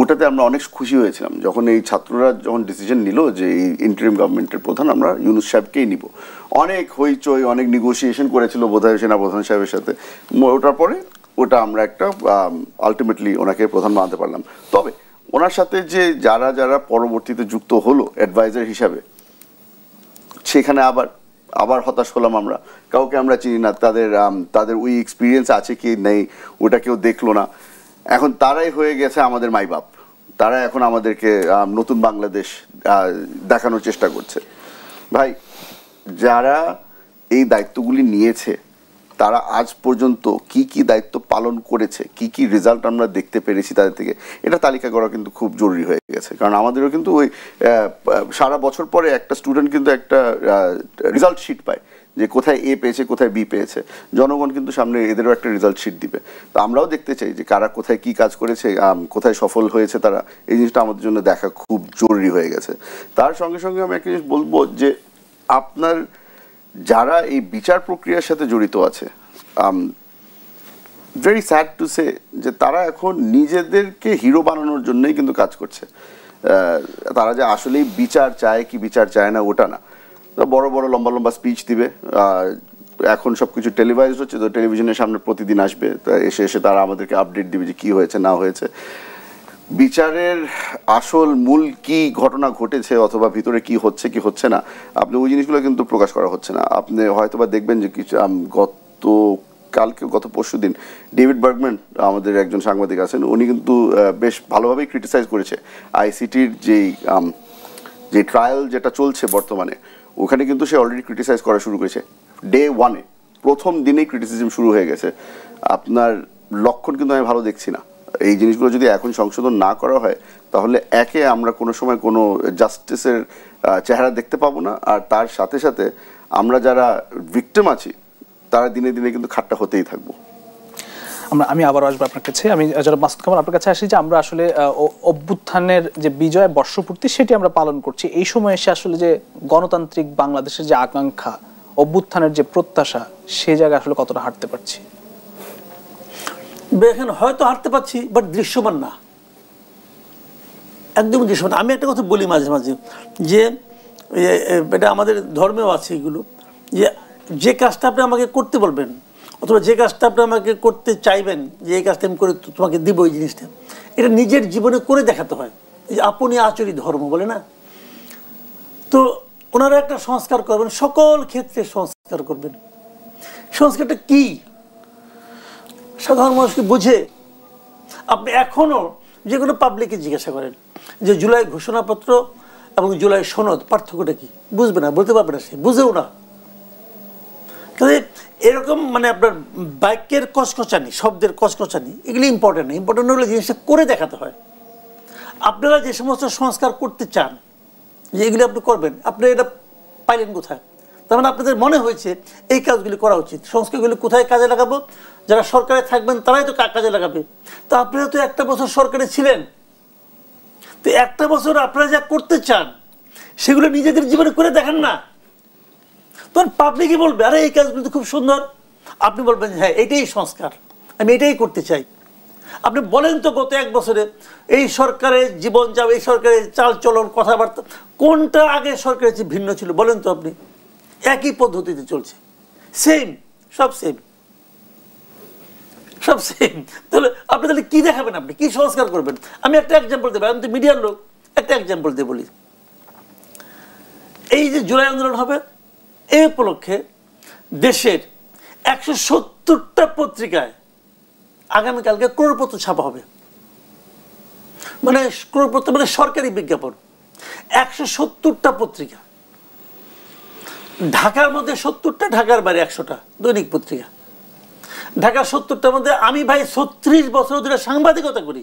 ওটাতে আমরা অনেক খুশি হয়েছিলাম যখন এই ছাত্ররা যখন ডিসিশন নিল যে এই ইন্টারিম গভর্নমেন্টের প্রধান আমরা ইউনূস সাহেবকেই নিব। অনেক হইচই, অনেক নেগোসিয়েশন করেছিল বোধহয় সেনা প্রধান সাহেবের সাথে। ওটার পরে ওটা আমরা একটা আলটিমেটলি ওনাকে প্রধান বানাতে পারলাম। তবে ওনার সাথে যে যারা যারা পরবর্তীতে যুক্ত হলো অ্যাডভাইজার হিসাবে, সেখানে আবার হতাশ হলাম আমরা। কাউকে আমরা চিনি না, তাদের ওই এক্সপিরিয়েন্স আছে কি নেই ওটা কেউ দেখলো না। এখন তারাই হয়ে গেছে আমাদের মাই বাপ, তারা এখন আমাদেরকে নতুন বাংলাদেশ দেখানোর চেষ্টা করছে। ভাই, যারা এই দায়িত্বগুলি নিয়েছে তারা আজ পর্যন্ত কি কি দায়িত্ব পালন করেছে, কি কি রেজাল্ট আমরা দেখতে পেরেছি তাদের থেকে, এটা তালিকা করা কিন্তু খুব জরুরি হয়ে গেছে। কারণ আমাদেরও কিন্তু ওই সারা বছর পরে একটা স্টুডেন্ট কিন্তু একটা রেজাল্ট শিট পায় যে কোথায় এ পেয়েছে, কোথায় বি পেয়েছে। জনগণ কিন্তু সামনে এদেরও একটা রেজাল্ট শিট দিবে। তো আমরাও দেখতে চাই যে কারা কোথায় কি কাজ করেছে, কোথায় সফল হয়েছে তারা। এই জিনিসটা আমাদের জন্য দেখা খুব জরুরি হয়ে গেছে। তার সঙ্গে সঙ্গে আমি একটা জিনিস বলবো যে আপনার যারা এই বিচার প্রক্রিয়ার সাথে জড়িত আছে, ভেরি স্যাড টু সে যে তারা এখন নিজেদেরকে হিরো বানানোর জন্যই কিন্তু কাজ করছে। তারা যে আসলেই বিচার চায় কি বিচার চায় না ওটা না, বড় বড় লম্বা লম্বা স্পিচ দিবে। এখন সব কিছু টেলিভাইজড হচ্ছে, তো টেলিভিশনের সামনে প্রতিদিন আসবে, এসে তারা আমাদেরকে আপডেট দিবে যে কী হয়েছে না হয়েছে। বিচারের আসল মূল কি ঘটনা ঘটেছে অথবা ভিতরে কি হচ্ছে কি হচ্ছে না, আপনি ওই জিনিসগুলো কিন্তু প্রকাশ করা হচ্ছে না। আপনি হয়তোবা দেখবেন যে কিছু গত পরশু দিন ডেভিড বার্গম্যান আমাদের একজন সাংবাদিক আছেন, উনি কিন্তু বেশ ভালোভাবেই ক্রিটিসাইজ করেছে আইসিটির যে ট্রায়াল যেটা চলছে বর্তমানে, ওখানে কিন্তু সে অলরেডি ক্রিটিসাইজ করা শুরু করেছে। ডে ওয়ানে, প্রথম দিনেই ক্রিটিসিজম শুরু হয়ে গেছে। আপনার লক্ষণ কিন্তু আমি ভালো দেখছি না। এই জিনিসগুলো যদি এখন সংশোধন না করা হয় তাহলে আমরা কোনো সময় কোনো জাস্টিসের চেহারা দেখতে পাবো না। আর তার সাথে সাথে আমরা যারা ভিকটিম আছি তারা দিনে দিনে কিন্তু খাট্টা হতেই থাকবো। আমি আবারও আসবো আপনার কাছে। আমি যারা মাসুদ কামাল আপনার কাছে আসি যে আমরা আসলে অভ্যুত্থানের যে বিজয় বর্ষপূর্তি সেটি আমরা পালন করছি। এই সময় এসে আসলে যে গণতান্ত্রিক বাংলাদেশের যে আকাঙ্ক্ষা, অভ্যুত্থানের যে প্রত্যাশা, সে জায়গায় আসলে কতটা হাঁটতে পারছি? এখানে হয়তো হাঁটতে পারছি, বাট দৃশ্যমান না, একদমই দৃশ্যমান। আমি একটা কথা বলি মাঝে মাঝে যে এটা আমাদের ধর্মেও আছে এগুলো, যে কাজটা আপনি আমাকে করতে বলবেন অথবা যে কাজটা আপনি আমাকে করতে চাইবেন যে এই কাজটা আমি করে তোমাকে দিব, এই জিনিসটা এটা নিজের জীবনে করে দেখাতে হয়। এই যে আপনি আচরি ধর্ম বলে না, তো ওনারা একটা সংস্কার করবেন, সকল ক্ষেত্রে সংস্কার করবেন। সংস্কারটা কি সাধারণ মানুষকে বুঝে আপনি এখনো যে কোনো পাবলিককে জিজ্ঞাসা করেন যে জুলাই ঘোষণাপত্র এবং জুলাই সনদ পার্থক্যটা কি, বুঝবে না, বলতে পারবে না, সে বুঝেও না। কাজে এরকম মানে আপনার বাক্যের কচকচানি, শব্দের কচকচানি, এগুলি ইম্পর্টেন্ট না। ইম্পর্টেন্ট হলে জিনিসটা করে দেখাতে হয়। আপনারা যে সমস্ত সংস্কার করতে চান যে এগুলি আপনি করবেন, আপনি এটা পাইলেন কোথায়? তার মানে আপনাদের মনে হয়েছে এই কাজগুলি করা উচিত। সংস্কারগুলি কোথায় কাজে লাগাবো? যারা সরকারে থাকবেন তারাই তো কাজে লাগাবে। তো আপনারা তো একটা বছর সরকারে ছিলেন, তো একটা বছর আপনারা যা করতে চান সেগুলো নিজেদের জীবনে করে দেখেন না, তখন পাবলিকই বলবে আরে এই কাজগুলো তো খুব সুন্দর। আপনি বলবেন হ্যাঁ এটাই সংস্কার, আমি এটাই করতে চাই। আপনি বলেন তো গত এক বছরে এই সরকারের জীবন যাবে, এই সরকারের চাল চলন, কথাবার্তা কোনটা আগে সরকারের চেয়ে ভিন্ন ছিল বলেন তো আপনি? একই পদ্ধতিতে চলছে, সেম, সব সেম, সব সেম। তাহলে আপনি তাহলে কি দেখাবেন, আপনি কি সংস্কার করবেন? আমি একটা এক্সাম্পল দেবো, আমি তো মিডিয়ার লোক, একটা এক্সাম্পল দিয়ে বলি। এই যে জুলাই আন্দোলন হবে, এই উপলক্ষে দেশের 170টা পত্রিকায় আগামীকালকে ক্রোড়পত্র ছাপা হবে। মানে ক্রোড়পত্র মানে সরকারি বিজ্ঞাপন, 170টা পত্রিকা। ঢাকার মধ্যে 70টা, ঢাকার বাইরে 100টা দৈনিক পত্রিকা। ঢাকার 70টার মধ্যে আমি ভাই 36 বছর ধরে সাংবাদিকতা করি,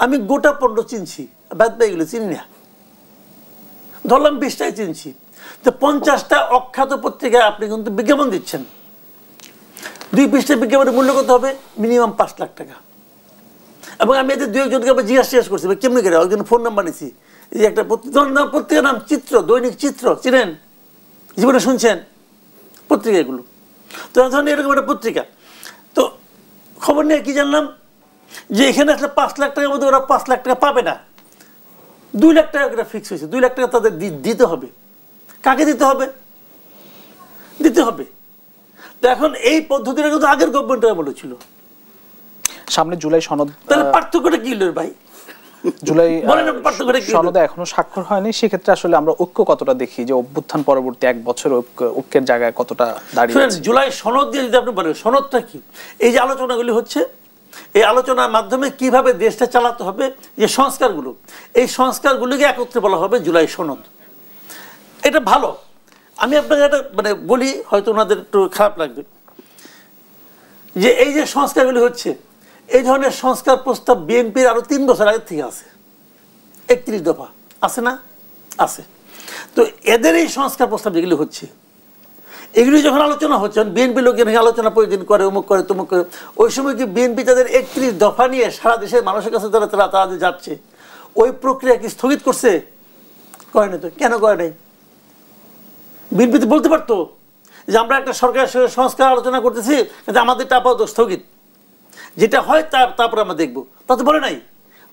আমি গোটা 15 চিনছি, বাদ বাকি এগুলো চিনি না। ধরলাম 20টাই চিনছি, তো 50টা অখ্যাত পত্রিকায় আপনি কিন্তু বিজ্ঞাপন দিচ্ছেন। 2 পৃষ্ঠা বিজ্ঞাপনের মূল্য কত হবে? মিনিমাম 5 লাখ টাকা। এবং আমি এদের 2-1জনকে আবার জিজ্ঞাসা করছি কেমনি করে, একজন ফোন নাম্বার নিছি। এই একটা পত্রিকার নাম চিত্র, দৈনিক চিত্র, চিনেন? জীবনে শুনছেন পত্রিকা এগুলো? তো ধরেন এরকম একটা পত্রিকা, তো খবর নিয়ে কি জানলাম যে এখানে আসলে 5 লাখ টাকার মধ্যে ওরা 5 লাখ টাকা পাবে না, 2 লাখ টাকা করে ফিক্স হয়েছে। 2 লাখ টাকা তাদের দিতে হবে। কাকে দিতে হবে? দিতে হবে। তো এখন এই পদ্ধতিটা কিন্তু আগের গভর্নমেন্ট বলেছিল। সামনে জুলাই সনদ, তাহলে পার্থক্যটা কি হলো ভাই? জুলাই সনদে এখনো স্বাক্ষর হয়নি, সেক্ষেত্রে আসলে আমরা ঐক্য কতটা দেখি, যে অভ্যুত্থান পরবর্তী 1 বছর ঐক্যের জায়গায় কতটা দাঁড়িয়ে? জুলাই সনদ দিয়ে যদি আপনি বলেন সনদটা কি, এই যে আলোচনাগুলি হচ্ছে, এই আলোচনার মাধ্যমে কিভাবে দেশটা চালাতে হবে, যে সংস্কারগুলো, এই সংস্কারগুলিকে একত্রে বলা হবে জুলাই সনদ। এটা ভালো। আমি আপনাকে একটা মানে বলি, হয়তো ওনাদের একটু খারাপ লাগবে, যে এই যে সংস্কারগুলি হচ্ছে, এই ধরনের সংস্কার প্রস্তাব বিএনপির আরো 3 বছর আগে থেকে আছে। 31 দফা আছে না? আছে। তো এদের এই সংস্কার প্রস্তাব যেগুলি হচ্ছে, এগুলি যখন আলোচনা হচ্ছে, বিএনপি লোক আলোচনা প্রতিদিন করে, অমুক করে তমুক করে, ওই সময় কি বিএনপি তাদের 31 দফা নিয়ে সারা দেশের মানুষের কাছে তারা যাচ্ছে, ওই প্রক্রিয়া কি স্থগিত করছে? করে নাই। তো কেন করে নাই? বিএনপি তো বলতে পারতো যে আমরা একটা সরকারের সঙ্গে সংস্কার আলোচনা করতেছি, কিন্তু আমাদেরটা আপাতত স্থগিত, যেটা হয় তারপরে আমরা দেখবো। তা তো বলে নাই।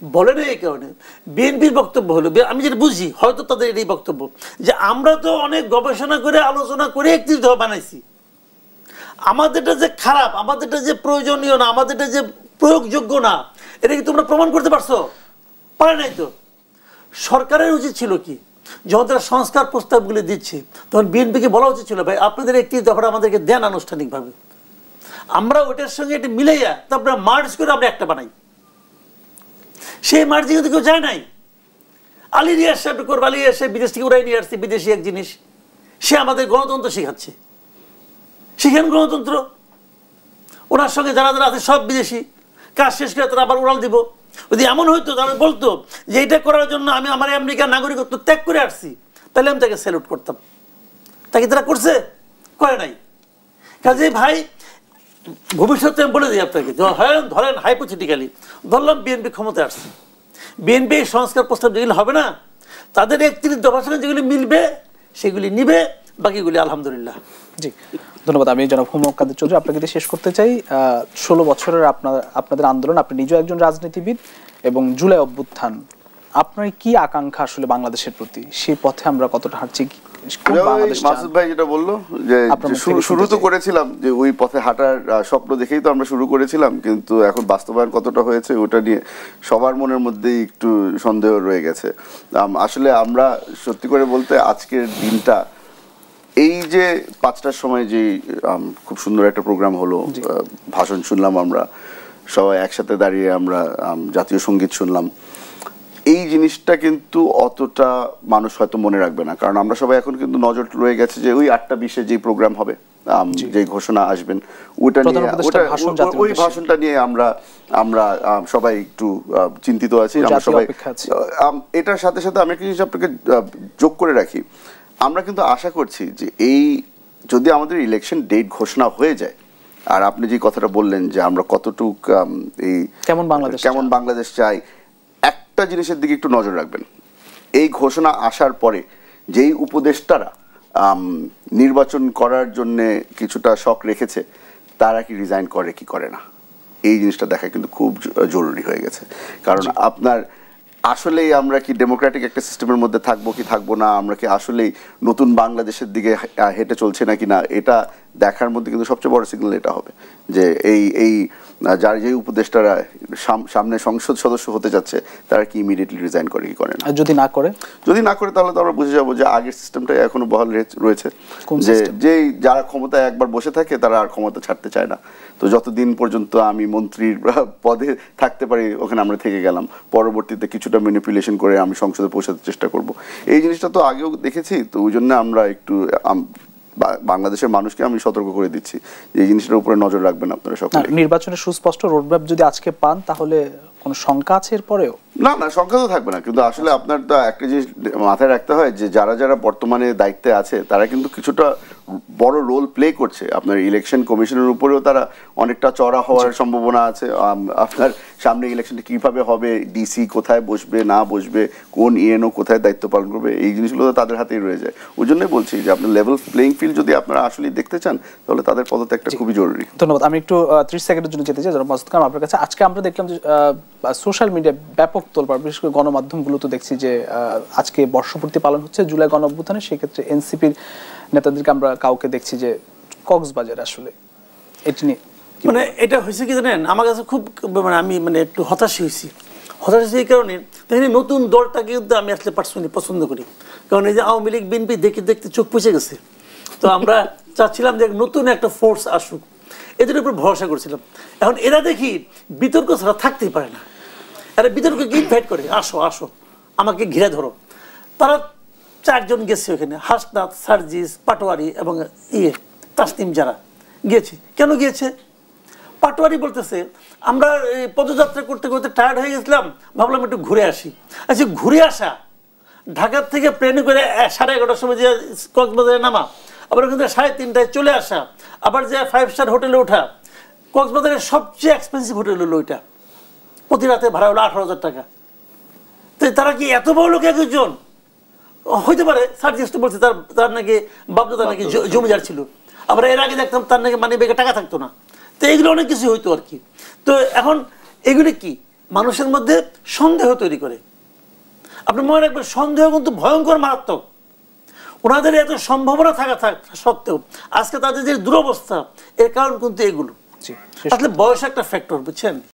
বলে নাই এই কারণে বিএনপির বক্তব্য হলো, আমি যেটা বুঝি হয়তো তাদের এটাই বক্তব্য, যে আমরা তো অনেক গবেষণা করে আলোচনা করে 31 দফা বানাইছি, আমাদেরটা যে খারাপ, আমাদেরটা যে প্রয়োজনীয় না, আমাদেরটা যে প্রয়োগযোগ্য না, এটা কি তোমরা প্রমাণ করতে পারছো? পারে নাই। তো সরকারের উচিত ছিল কি, যখন তারা সংস্কার প্রস্তাবগুলি দিচ্ছে, তখন বিএনপিকে বলা উচিত ছিল ভাই আপনাদের 31 দফাটা আমাদেরকে দেন আনুষ্ঠানিকভাবে, আমরা ওইটার সঙ্গে এটা মিলাইয়া তারপরে মার্জ করে আমরা একটা বানাই। সেই মার্জিং কিন্তু কেউ যায় নাই। আলী রিয়াজ সাহেব করবো, আলী রিয়াজ সাহেব বিদেশ থেকে উড়াই নিয়ে আসছে বিদেশি এক জিনিস, সে আমাদের গণতন্ত্র শেখাচ্ছে। শিখেন গণতন্ত্র, ওনার সঙ্গে যারা যারা আছে সব বিদেশি, কাজ শেষ করে তারা আবার উড়াল দিব। যদি এমন হইতো তারা বলতো যে এটা করার জন্য আমি আমার আমেরিকার নাগরিকত্ব ত্যাগ করে আসছি, তাহলে আমি তাকে স্যালুট করতাম। তাকে তারা করছে? করে নাই। কাজে ভাই ভবিষ্যতে আমি বলে দিই আপনাকে, ধরেন হাইপোথেটিক্যালি ধরলাম বিএনপি ক্ষমতায় আসছে, বিএনপি এই সংস্কার প্রস্তাব যেগুলি হবে না, তাদের 31 দফার সঙ্গে যেগুলি মিলবে সেগুলি নিবে, বাকিগুলি আলহামদুলিল্লাহ। জি, ধন্যবাদ। আমি জনাব হুমায়ুন কাদের চৌধুরী আপনাকে দিয়ে শেষ করতে চাই। 16 বছরের আপনাদের আন্দোলন, আপনি নিজেও একজন রাজনীতিবিদ, এবং জুলাই অভ্যুত্থান, আপনার কি আকাঙ্ক্ষা আসলে বাংলাদেশের প্রতি, সেই পথে আমরা কতটা হাঁটছি? মাসুদ ভাই যেটা বললো যে শুরু তো করেছিলাম, যে ওই পথে হাঁটার স্বপ্ন দেখেই তো আমরা শুরু করেছিলাম, কিন্তু এখন বাস্তবায়ন কতটা হয়েছে ওটা নিয়ে সবার মনের মধ্যেই একটু সন্দেহ রয়ে গেছে। আসলে আমরা সত্যি করে বলতে আজকের দিনটা, এই যে 5টার সময় যে খুব সুন্দর একটা প্রোগ্রাম হলো, ভাষণ শুনলাম আমরা, সবাই একসাথে দাঁড়িয়ে আমরা জাতীয় সঙ্গীত শুনলাম, এই জিনিসটা কিন্তু অতটা মানুষ হয়তো মনে রাখবে না, কারণ আমরা সবাই এখন কিন্তু নজর রয়ে গেছে যে ওই 8টা 20-এ যে প্রোগ্রাম হবে, যে ঘোষণা আসবেন ওটা নিয়ে, ওই ভাষণটা নিয়ে আমরা সবাই একটু চিন্তিত আছি। আমরা সবাই এটার সাথে সাথে আমি একটা জিনিস আপনাকে যোগ করে রাখি, আমরা কিন্তু আশা করছি যে এই যদি আমাদের ইলেকশন ডেট ঘোষণা হয়ে যায়, আর আপনি যে কথাটা বললেন যে আমরা কতটুক এই কেমন বাংলাদেশ চাই, একটা জিনিসের দিকে একটু নজর রাখবেন। এই ঘোষণা আসার পরে যেই উপদেষ্টারা নির্বাচন করার জন্য কিছুটা শখ রেখেছে, তারা কি রিজাইন করে কি করে না, এই জিনিসটা দেখা কিন্তু খুব জরুরি হয়ে গেছে। কারণ আপনার আসলেই আমরা কি ডেমোক্রেটিক একটা সিস্টেমের মধ্যে থাকবো কি থাকবো না, আমরা কি আসলেই নতুন বাংলাদেশের দিকে হেঁটে চলছে নাকি না, এটা দেখার মধ্যে কিন্তু সবচেয়ে বড় সিগন্যাল এটা হবে যে এই যার যে উপদেষ্টারা সামনে সংসদ সদস্য হতে যাচ্ছে তারা কি ইমিডিয়েটলি রিজাইন করে কি করে না। যদি না করে তাহলে তো আমরা বুঝে যাবো যে আগের সিস্টেমটাই এখনো বহাল রয়েছে, যে যারা ক্ষমতায় একবার বসে থাকে তারা আর ক্ষমতা ছাড়তে চায় না। তো যতদিন পর্যন্ত আমি মন্ত্রীর পদে থাকতে পারি ওখানে আমরা থেকে গেলাম, পরবর্তীতে কিছুটা ম্যানিপুলেশন করে আমি সংসদে পৌঁছাতে চেষ্টা করব। এই জিনিসটা তো আগেও দেখেছি, তো ওই জন্য আমরা একটু বাংলাদেশের মানুষকে আমি সতর্ক করে দিচ্ছি যে এই জিনিসটার উপরে নজর রাখবেন আপনারা সকলে। নির্বাচনের সুস্পষ্ট রোডম্যাপ যদি আজকে পান তাহলে কোনো শঙ্কা আছে এরপরেও? না, শঙ্কা তো থাকবে না, কিন্তু আসলে আপনার তো একটা জিনিস মাথায় রাখতে হয় যে যারা বর্তমানে দায়িত্বে আছে তারা কিন্তু কিছুটা বড় রোল প্লে করছে। আপনার ইলেকশন কমিশনের উপরেও তারা অনেকটা চড়া হওয়ার সম্ভাবনা আছে। আপনার সামনে ইলেকশনটা কিভাবে হবে, ডিসি কোথায় বসবে না বসবে, কোন ইএনও কোথায় দায়িত্ব পালন করবে, এই জিনিসগুলো তো তাদের হাতেই রয়ে যায়। ওই জন্যই বলছি যে আপনার লেভেল প্লেইং ফিল্ড যদি আপনারা আসলে দেখতে চান তাহলে তাদের পদত্যাগটা খুবই জরুরি। ধন্যবাদ। আমি একটু 30 সেকেন্ডের জন্য যেতে চাই জনাব মাসুদ খান আপনার কাছে। আজকে আমরা দেখলাম যে সোশ্যাল মিডিয়া ব্যাপক তোলপাড়, বিশেষ করে গণমাধ্যমগুলো তো দেখছি যে আজকে বর্ষপূর্তি পালন হচ্ছে জুলাই গণঅভ্যুত্থানে, সেক্ষেত্রে এনসিপির নেতাদেরকে আমরা কাউকে দেখছি যে কক্সবাজার, আসলে এটি নিয়ে মানে এটা হয়েছে কি জানেন, আমার কাছে খুব আমি একটু হতাশ হয়েছি এই কারণে, দেখেন নতুন দলটাকে কিন্তু আমি আসলে পার্সোনালি পছন্দ করি, কারণ এই যে আওয়ামী লীগ বিএনপি দেখতে দেখতে চোখ পুষে গেছে, তো আমরা চাচ্ছিলাম যে নতুন একটা ফোর্স আসুক, এদের উপর ভরসা করছিলাম। এখন এরা দেখি বিতর্ক ছাড়া থাকতেই পারে না, এরা বিতর্ককে ইনভাইট করে, আসো আসো আমাকে ঘিরে ধরো। তারা 4 জন গেছে ওখানে, হাসনাত, সার্জিস, পাটোয়ারি এবং তাসনিম, যারা গিয়েছে। কেন গিয়েছে? পাটোয়ারি বলতেছে আমরা পদযাত্রা করতে করতে টায়ার্ড হয়ে গেছিলাম, ভাবলাম একটু ঘুরে আসি। আচ্ছা, ঘুরে আসা, ঢাকার থেকে প্লেনে করে 11:30টার সময় যে কক্সবাজারে নামা, আবার ওখান থেকে 3:30টায় চলে আসা, আবার যে 5 স্টার হোটেলে ওঠা, কক্সবাজারের সবচেয়ে এক্সপেন্সিভ হোটেল হলো ওইটা, প্রতি রাতে ভাড়া হলো 18,000 টাকা। তো তারা কি এত বড় লোক একজন? হইতে পারে, সার্জিস তো বলছে তার নাকি বাপদাদা নাকি জমিদার ছিল, আবার এর আগে দেখতাম তার নাকি মানে বেগে টাকা থাকতো না। তো এগুলো অনেক কিছু হইতো আর কি। তো এখন এগুলি কি মানুষের মধ্যে সন্দেহ তৈরি করে। আপনি মনে রাখবেন, সন্দেহ কিন্তু ভয়ঙ্কর মারাত্মক। ওনাদের এত সম্ভাবনা থাকা সত্ত্বেও আজকে তাদের যে দুরবস্থা, এর কারণ কিন্তু এগুলো। আসলে বয়স একটা ফ্যাক্টর, বুঝছেন।